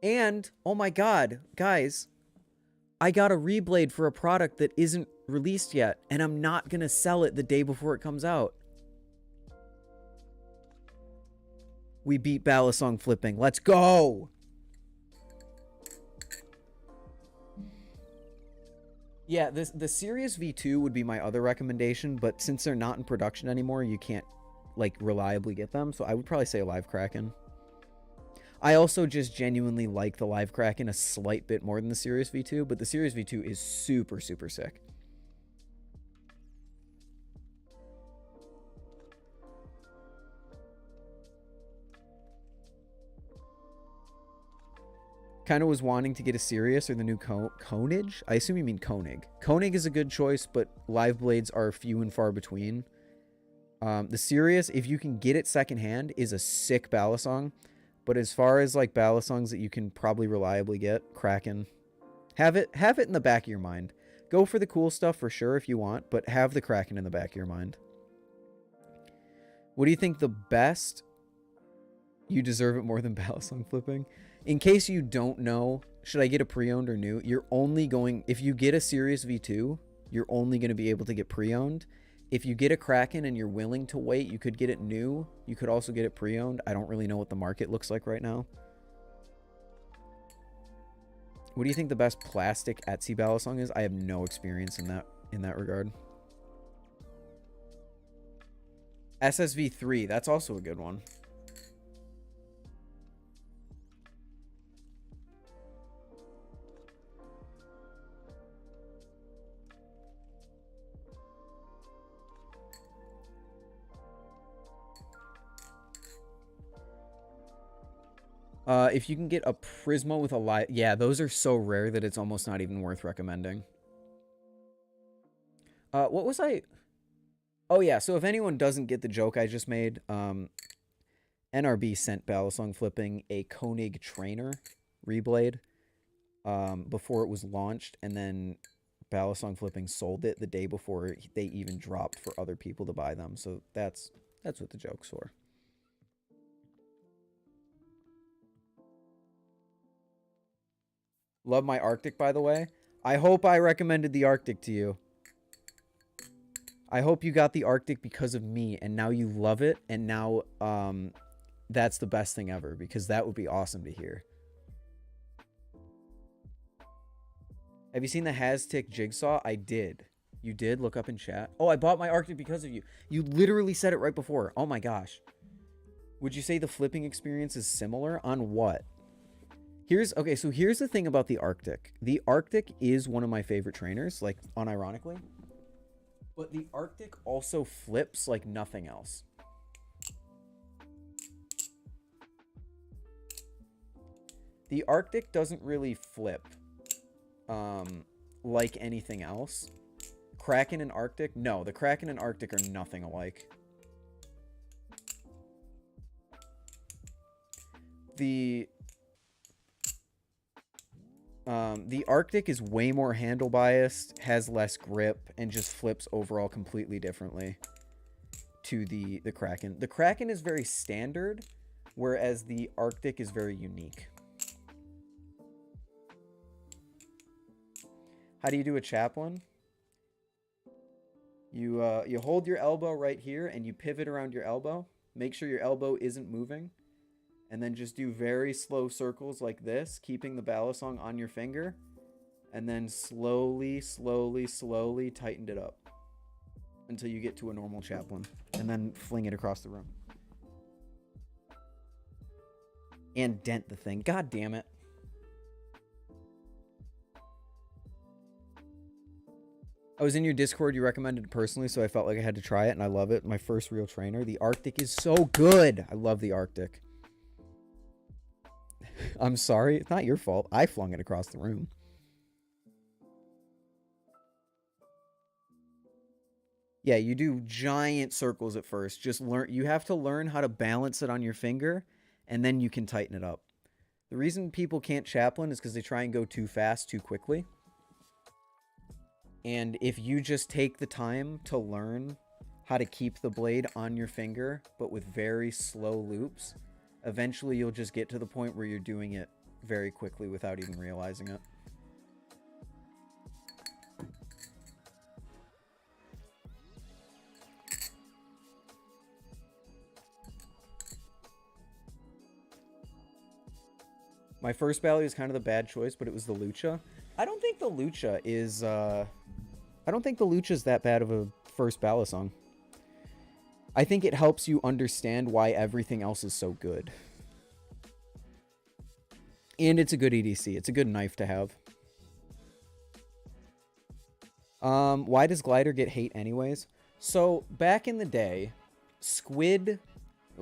And, oh my god, guys, I got a reblade for a product that isn't released yet, and I'm not going to sell it the day before it comes out. We beat balisong flipping. Let's go! Yeah, the Sirius V2 would be my other recommendation, but since they're not in production anymore, you can't, like, reliably get them, so I would probably say a live Kraken. I also just genuinely like the live Kraken a slight bit more than the Sirius V2, but the Sirius V2 is super, super sick. Kind of was wanting to get a Sirius or the new Koenig. I assume you mean Koenig. Koenig is a good choice, but live blades are few and far between. The Sirius, if you can get it secondhand, is a sick balisong. But as far as like balisongs that you can probably reliably get, Kraken, have it in the back of your mind. Go for the cool stuff for sure if you want, but have the Kraken in the back of your mind. What do you think the best? You deserve it more than balisong flipping. In case you don't know, should I get a pre-owned or new? You're only going, if you get a Sirius V2, you're only going to be able to get pre-owned. If you get a Kraken and you're willing to wait, you could get it new. You could also get it pre-owned. I don't really know what the market looks like right now. What do you think the best plastic Etsy balisong is? I have no experience in that regard. SSV3, that's also a good one. If you can get a Prisma with a light... Yeah, those are so rare that it's almost not even worth recommending. What was I... Oh, yeah. So if anyone doesn't get the joke I just made, NRB sent balisong flipping a Koenig trainer reblade before it was launched, and then balisong flipping sold it the day before they even dropped for other people to buy them. So that's what the joke's for. Love my Arctic, by the way. I hope I recommended the Arctic to you. I hope you got the Arctic because of me, and now you love it, and now that's the best thing ever, because that would be awesome to hear. Have you seen the Haztic jigsaw? I did. You did? Look up in chat. Oh, I bought my Arctic because of you. You literally said it right before. Oh my gosh. Would you say the flipping experience is similar? On what? Okay, so here's the thing about the Arctic. The Arctic is one of my favorite trainers, like, unironically. But the Arctic also flips like nothing else. The Arctic doesn't really flip like anything else. Kraken and Arctic? No, the Kraken and Arctic are nothing alike. The Arctic is way more handle biased, has less grip, and just flips overall completely differently to the Kraken. The Kraken is very standard, whereas the Arctic is very unique. How do you do a chaplain? You hold your elbow right here and you pivot around your elbow. Make sure your elbow isn't moving. And then just do very slow circles like this, keeping the balisong on your finger. And then slowly, slowly, slowly tighten it up until you get to a normal chaplain. And then fling it across the room. And dent the thing. God damn it. I was in your Discord, you recommended it personally, so I felt like I had to try it, and I love it. My first real trainer. The Arctic is so good. I love the Arctic. I'm sorry. It's not your fault. I flung it across the room. Yeah, you do giant circles at first. Just learn. You have to learn how to balance it on your finger, and then you can tighten it up. The reason people can't chaplain is because they try and go too fast, too quickly. And if you just take the time to learn how to keep the blade on your finger, but with very slow loops, eventually you'll just get to the point where you're doing it very quickly without even realizing it. My first Bally was kind of the bad choice, but it was the Lucha. I don't think the Lucha is that bad of a first balisong. I think it helps you understand why everything else is so good. And it's a good EDC. It's a good knife to have. Why does Glidr get hate anyways? So, back in the day, Squid...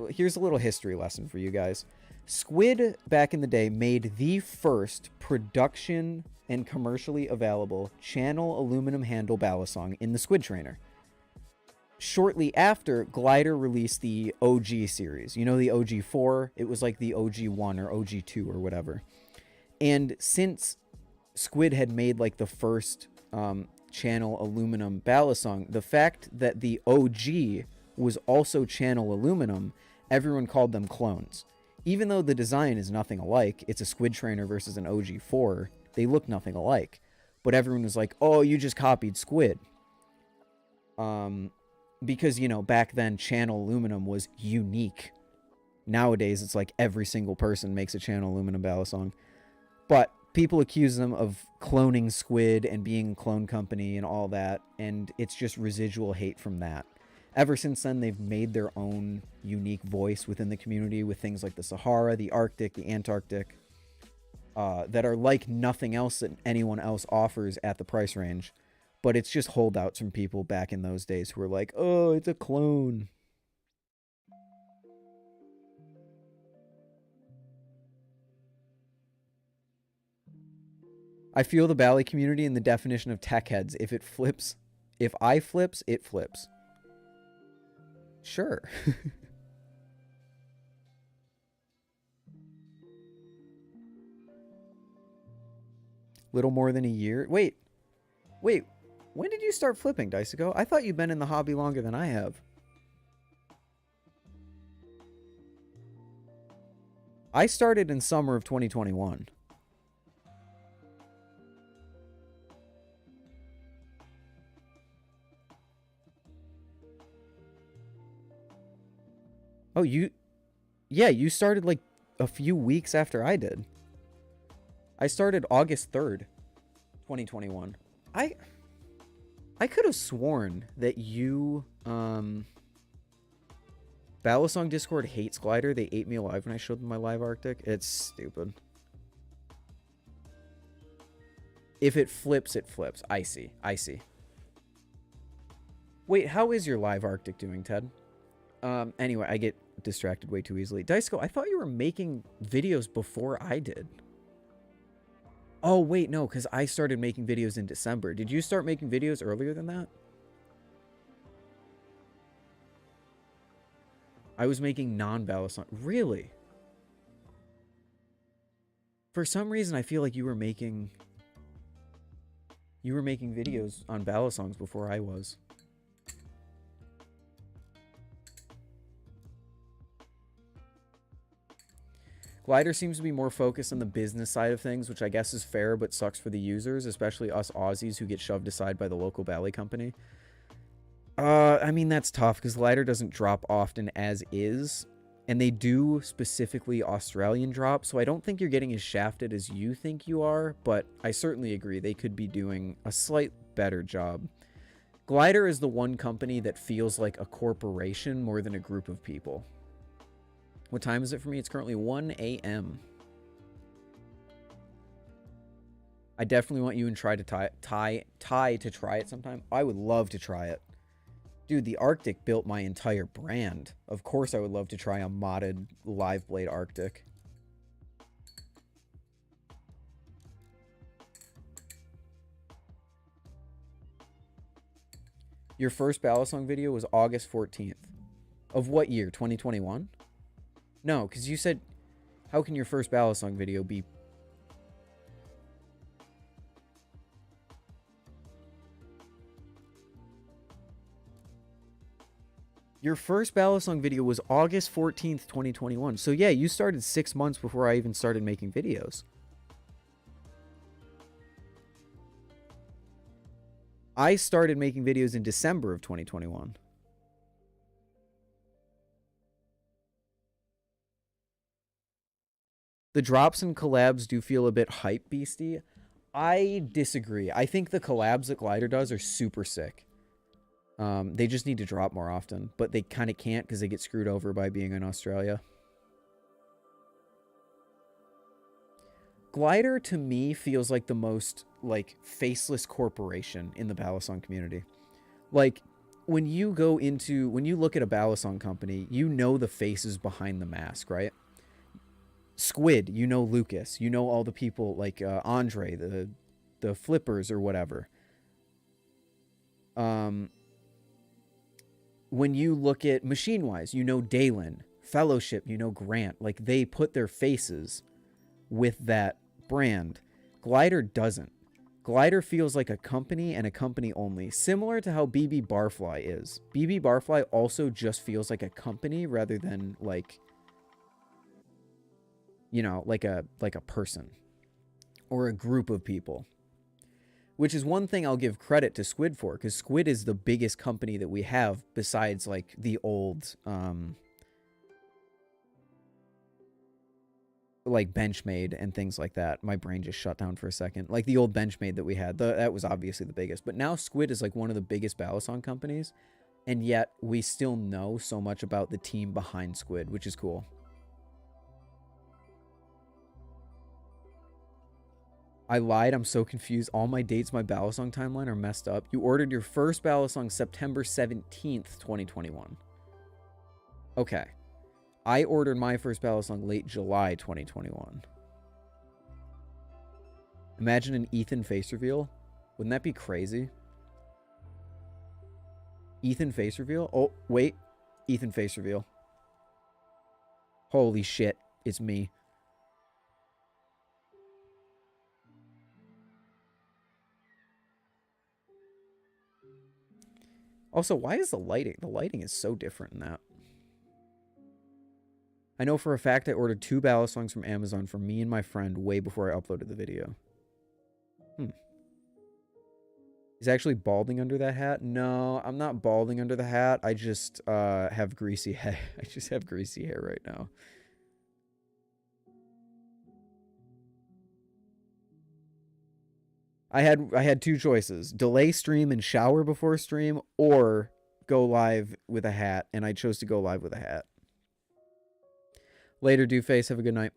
Here's a little history lesson for you guys. Squid, back in the day, made the first production and commercially available channel aluminum handle balisong in the Squid Trainer. Shortly after, Glidr released the OG series. You know the OG4? It was like the OG1 or OG2 or whatever. And since Squid had made like the first channel aluminum balisong, the fact that the OG was also channel aluminum, everyone called them clones. Even though the design is nothing alike, it's a Squid Trainer versus an OG4, they look nothing alike. But everyone was like, oh, you just copied Squid. Because, you know, back then, channel aluminum was unique. Nowadays, it's like every single person makes a channel aluminum balisong. But people accuse them of cloning Squid and being a clone company and all that, and it's just residual hate from that. Ever since then, they've made their own unique voice within the community with things like the Sahara, the Arctic, the Antarctic, that are like nothing else that anyone else offers at the price range. But it's just holdouts from people back in those days who were like, oh, it's a clone. I feel the Bally community in the definition of tech heads. If I flips, it flips. Sure. Little more than a year. Wait. When did you start flipping, Dicico? I thought you'd been in the hobby longer than I have. I started in summer of 2021. Oh, yeah, you started like a few weeks after I did. I started August 3rd. 2021. I could have sworn that you, Balisong Discord hates Glidr. They ate me alive when I showed them my live Arctic. It's stupid. If it flips, it flips. I see. I see. Wait, how is your live Arctic doing, Ted? Anyway, I get distracted way too easily. Diceco, I thought you were making videos before I did. Oh, wait, no, because I started making videos in December. Did you start making videos earlier than that? I was making non-Balisong. Really? For some reason, I feel like you were making videos on Balisongs before I was. Glidr seems to be more focused on the business side of things, which I guess is fair, but sucks for the users, especially us Aussies who get shoved aside by the local Bally company. I mean, that's tough, because Glidr doesn't drop often as is, and they do specifically Australian drop, so I don't think you're getting as shafted as you think you are, but I certainly agree they could be doing a slight better job. Glidr is the one company that feels like a corporation more than a group of people. What time is it for me? It's currently 1 a.m. I definitely want you and try to Ty to try it sometime. I would love to try it. Dude, the Arctic built my entire brand. Of course I would love to try a modded Live Blade Arctic. Your first Balisong video was August 14th. Of what year? 2021? No, because you said, how can your first Balisong video be... Your first Balisong video was August 14th, 2021. So yeah, you started 6 months before I even started making videos. I started making videos in December of 2021. The drops and collabs do feel a bit hype beastie. I disagree. I think the collabs that Glidr does are super sick. They just need to drop more often, but they kind of can't because they get screwed over by being in Australia. Glidr to me feels like the most like faceless corporation in the Balisong community. Like when you look at a Balisong company, you know the faces behind the mask, right? Squid, you know Lucas, you know all the people like Andre, the flippers or whatever. When you look at Machine-Wise, you know Dalen, Fellowship, you know Grant. Like they put their faces with that brand. Glidr doesn't. Glidr feels like a company and a company only, similar to how BB Barfly is. BB Barfly also just feels like a company rather than like, you know, like a person or a group of people. Which is one thing I'll give credit to Squid for, because Squid is the biggest company that we have besides like the old like Benchmade and things like that. My brain just shut down for a second. Like the old Benchmade that we had, that was obviously the biggest. But now Squid is like one of the biggest Balisong companies, and yet we still know so much about the team behind Squid, which is cool. I lied. I'm so confused. All my dates, my Balisong timeline are messed up. You ordered your first Balisong September 17th, 2021. Okay. I ordered my first Balisong late July 2021. Imagine an Ethan face reveal. Wouldn't that be crazy? Ethan face reveal? Oh, wait. Ethan face reveal. Holy shit. It's me. Also, why is the lighting? The lighting is so different in that. I know for a fact I ordered 2 Balisongs from Amazon for me and my friend way before I uploaded the video. He's actually balding under that hat? No, I'm not balding under the hat. I just have greasy hair. I just have greasy hair right now. I had two choices: delay stream and shower before stream, or go live with a hat, and I chose to go live with a hat. Later, Dooface. Have a good night.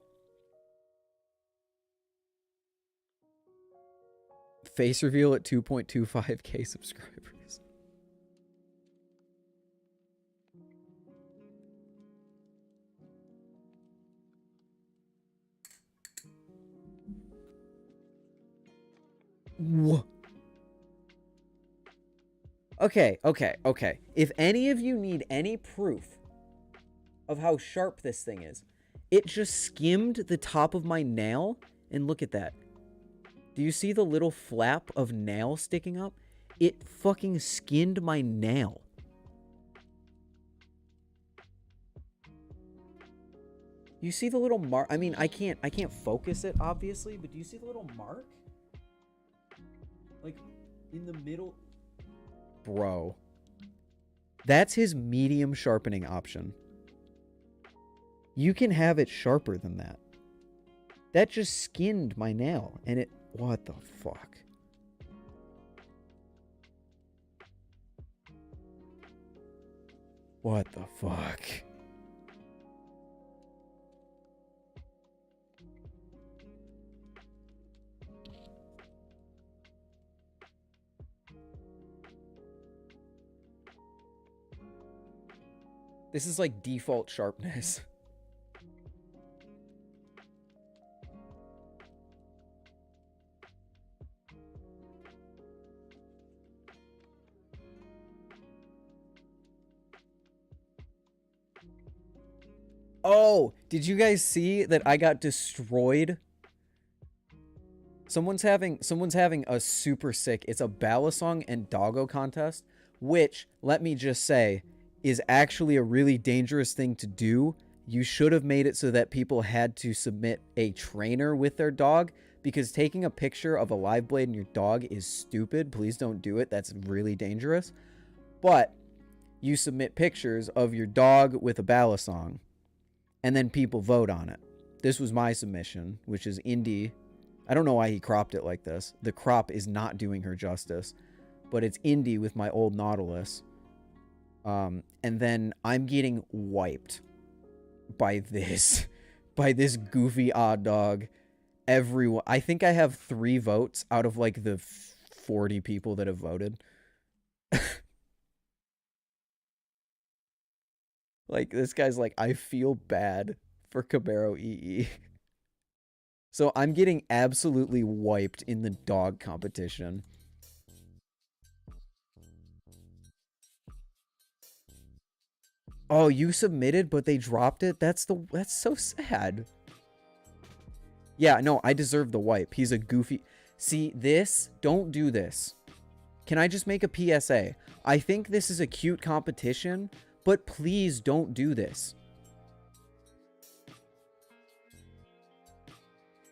Face reveal at 2.25k subscribers. Whoa. Okay. If any of you need any proof of how sharp this thing is, it just skimmed the top of my nail, and look at that. Do you see the little flap of nail sticking up? It fucking skinned my nail. You see the little mark? I mean, I can't focus it, obviously, but do you see the little mark? Like, in the middle. Bro. That's his medium sharpening option. You can have it sharper than that. That just skinned my nail, and it... What the fuck? What the fuck? This is like default sharpness. Oh, did you guys see that I got destroyed? Someone's having a super sick, it's a balisong and doggo contest, which, let me just say, is actually a really dangerous thing to do. You should have made it so that people had to submit a trainer with their dog, because taking a picture of a live blade in your dog is stupid. Please don't do it. That's really dangerous. But you submit pictures of your dog with a balisong, and then people vote on it. This was my submission, which is Indy. I don't know why he cropped it like this. The crop is not doing her justice. But it's Indy with my old Nautilus. And then I'm getting wiped by this. By this goofy odd dog. Everyone. I think I have 3 votes out of like the 40 people that have voted. Like, this guy's like, I feel bad for Camaro EE. So I'm getting absolutely wiped in the dog competition. Oh, you submitted, but they dropped it? That's so sad. Yeah, no, I deserve the wipe. He's a goofy... See, this... Don't do this. Can I just make a PSA? I think this is a cute competition, but please don't do this.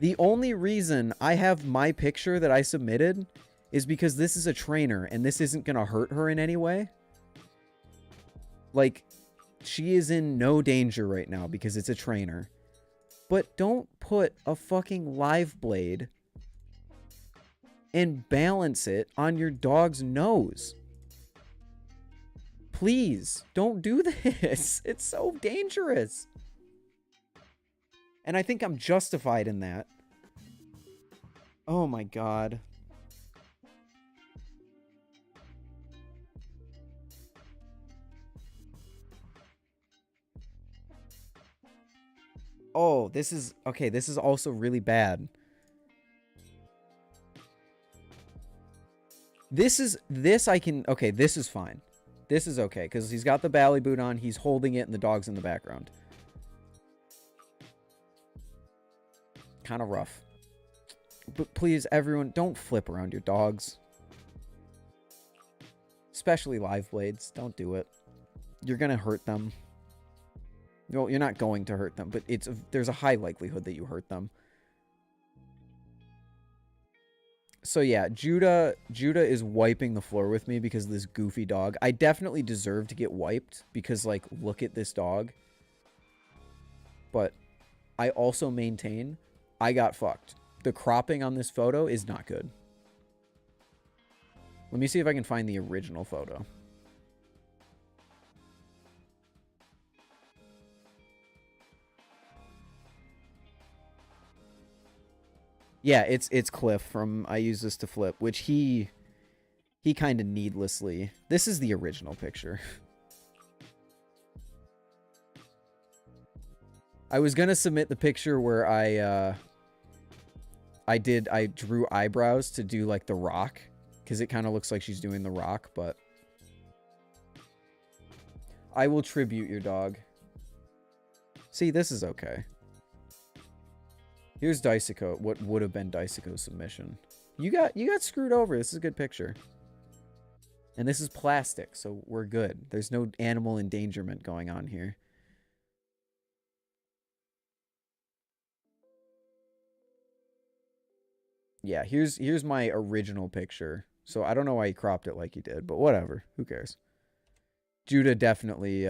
The only reason I have my picture that I submitted is because this is a trainer, and this isn't going to hurt her in any way. Like, she is in no danger right now because it's a trainer. But don't put a fucking live blade and balance it on your dog's nose. Please, don't do this. It's so dangerous. And I think I'm justified in that. Oh my god. Oh, this is... Okay, this is also really bad. This I can... Okay, this is fine. This is okay, because he's got the bally boot on, he's holding it, and the dog's in the background. Kind of rough. But please, everyone, don't flip around your dogs. Especially live blades. Don't do it. You're going to hurt them. Well, you're not going to hurt them, but there's a high likelihood that you hurt them. So yeah, Judah is wiping the floor with me because of this goofy dog. I definitely deserve to get wiped because, like, look at this dog. But I also maintain I got fucked. The cropping on this photo is not good. Let me see if I can find the original photo. Yeah, it's Cliff from I Use This to Flip, which he kind of needlessly... This is the original picture. I was going to submit the picture where I drew eyebrows to do, like, The Rock, because it kind of looks like she's doing The Rock, but... I will tribute your dog. See, this is okay. Here's Daisuko, what would have been Daisuko's submission. You got screwed over. This is a good picture. And this is plastic, so we're good. There's no animal endangerment going on here. Yeah, here's my original picture. So I don't know why he cropped it like he did, but whatever. Who cares? Judah definitely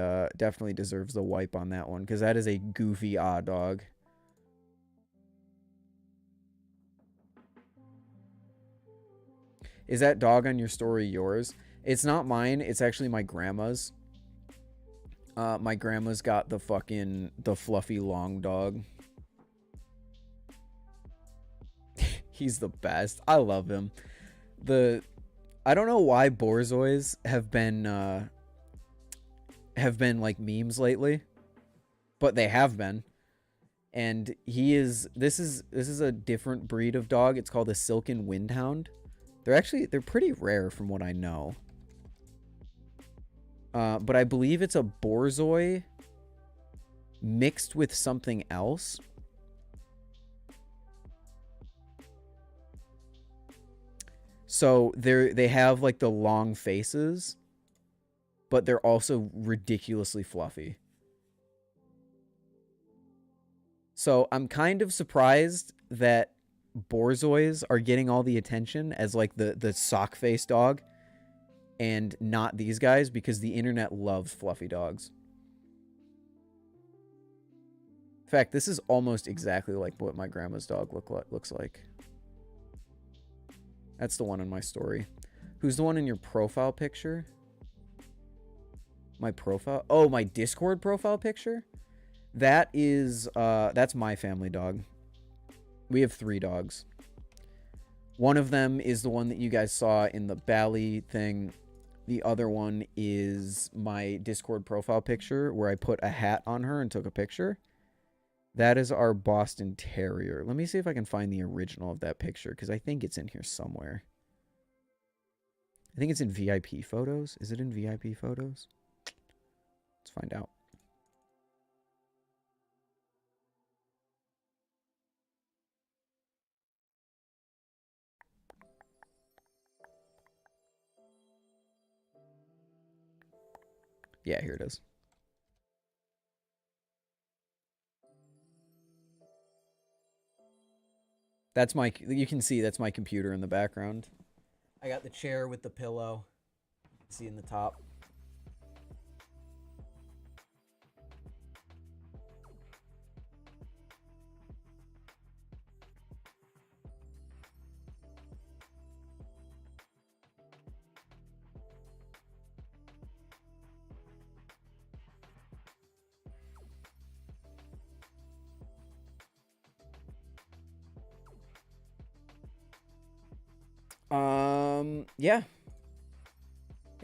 deserves the wipe on that one, because that is a goofy dog. Is that dog on your story yours? It's not mine. It's actually my grandma's. My grandma's got the fluffy long dog. He's the best. I love him. I don't know why Borzois have been like memes lately, but they have been. And this is a different breed of dog. It's called a Silken Windhound. They're pretty rare from what I know. But I believe it's a Borzoi mixed with something else. So they have like the long faces, but they're also ridiculously fluffy. So I'm kind of surprised that Borzois are getting all the attention as like the sock face dog and not these guys, because the internet loves fluffy dogs. In fact, this is almost exactly like what my grandma's dog looks like. That's the one in my story. Who's the one in your profile picture? My profile? Oh, my Discord profile picture? That is that's my family dog. We have 3 dogs. One of them is the one that you guys saw in the Bally thing. The other one is my Discord profile picture where I put a hat on her and took a picture. That is our Boston Terrier. Let me see if I can find the original of that picture, because I think it's in here somewhere. I think it's in VIP photos. Is it in VIP photos? Let's find out. Yeah, here it is. That's you can see that's my computer in the background. I got the chair with the pillow. See in the top. Yeah.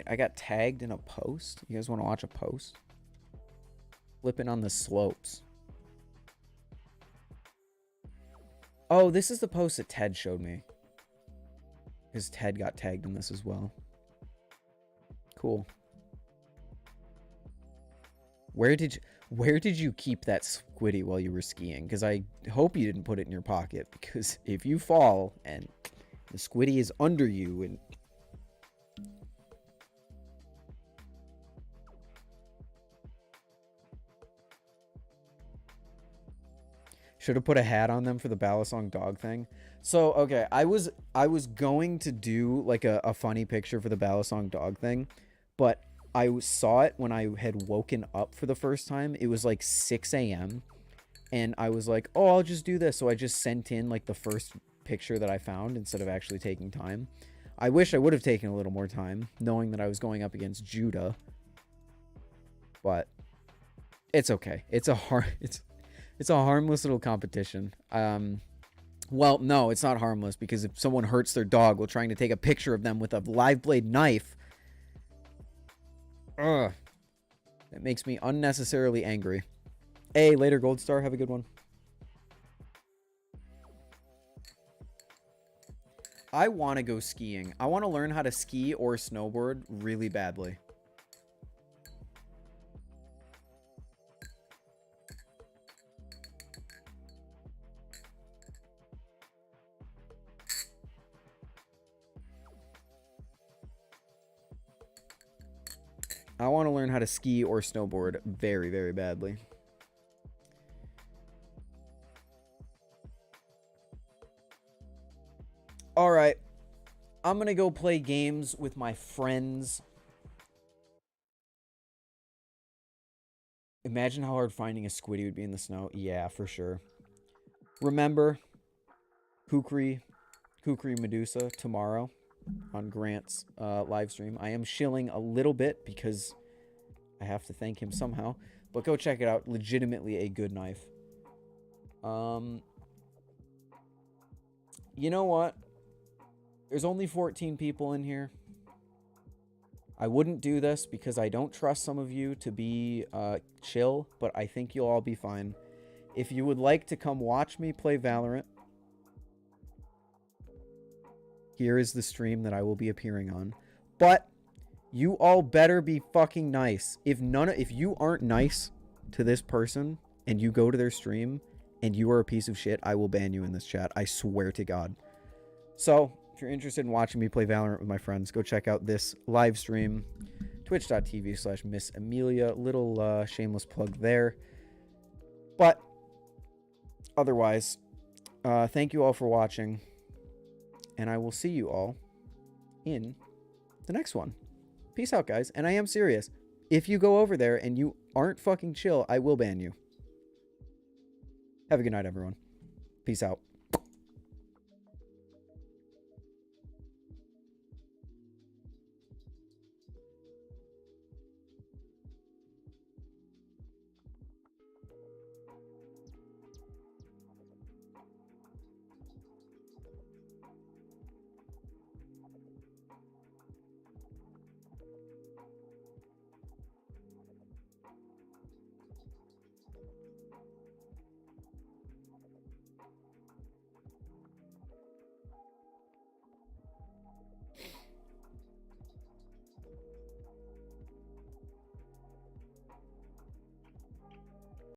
I got tagged in a post. You guys want to watch a post? Flipping on the slopes. Oh, this is the post that Ted showed me. Because Ted got tagged in this as well. Cool. Where did you keep that squiddy while you were skiing? Because I hope you didn't put it in your pocket. Because if you fall and the squiddy is under you and... Should have put a hat on them for the balisong dog thing. So, okay, I was going to do like a funny picture for the balisong dog thing, but I saw it when I had woken up for the first time. It was like 6 a.m. and I was like, oh, I'll just do this. So I just sent in like the first picture that I found instead of actually taking time. I wish I would have taken a little more time, knowing that I was going up against Judah. But it's okay. It's a harmless little competition. Well, no, it's not harmless, because if someone hurts their dog while trying to take a picture of them with a live blade knife, it makes me unnecessarily angry. Hey, later, Gold Star. Have a good one. I want to go skiing. I want to learn how to ski or snowboard really badly. I want to learn how to ski or snowboard very, very badly. All right. I'm going to go play games with my friends. Imagine how hard finding a squiddy would be in the snow. Yeah, for sure. Remember, Kukri Medusa tomorrow on Grant's live stream. I am shilling a little bit because I have to thank him somehow. But go check it out. Legitimately a good knife. You know what? There's only 14 people in here. I wouldn't do this because I don't trust some of you to be chill, but I think you'll all be fine. If you would like to come watch me play Valorant, here is the stream that I will be appearing on. But you all better be fucking nice. If you aren't nice to this person and you go to their stream and you are a piece of shit, I will ban you in this chat. I swear to God. So, if you're interested in watching me play Valorant with my friends, go check out this live stream. Twitch.tv/Miss Amelia. Little shameless plug there. But, otherwise, thank you all for watching. And I will see you all in the next one. Peace out, guys. And I am serious. If you go over there and you aren't fucking chill, I will ban you. Have a good night, everyone. Peace out.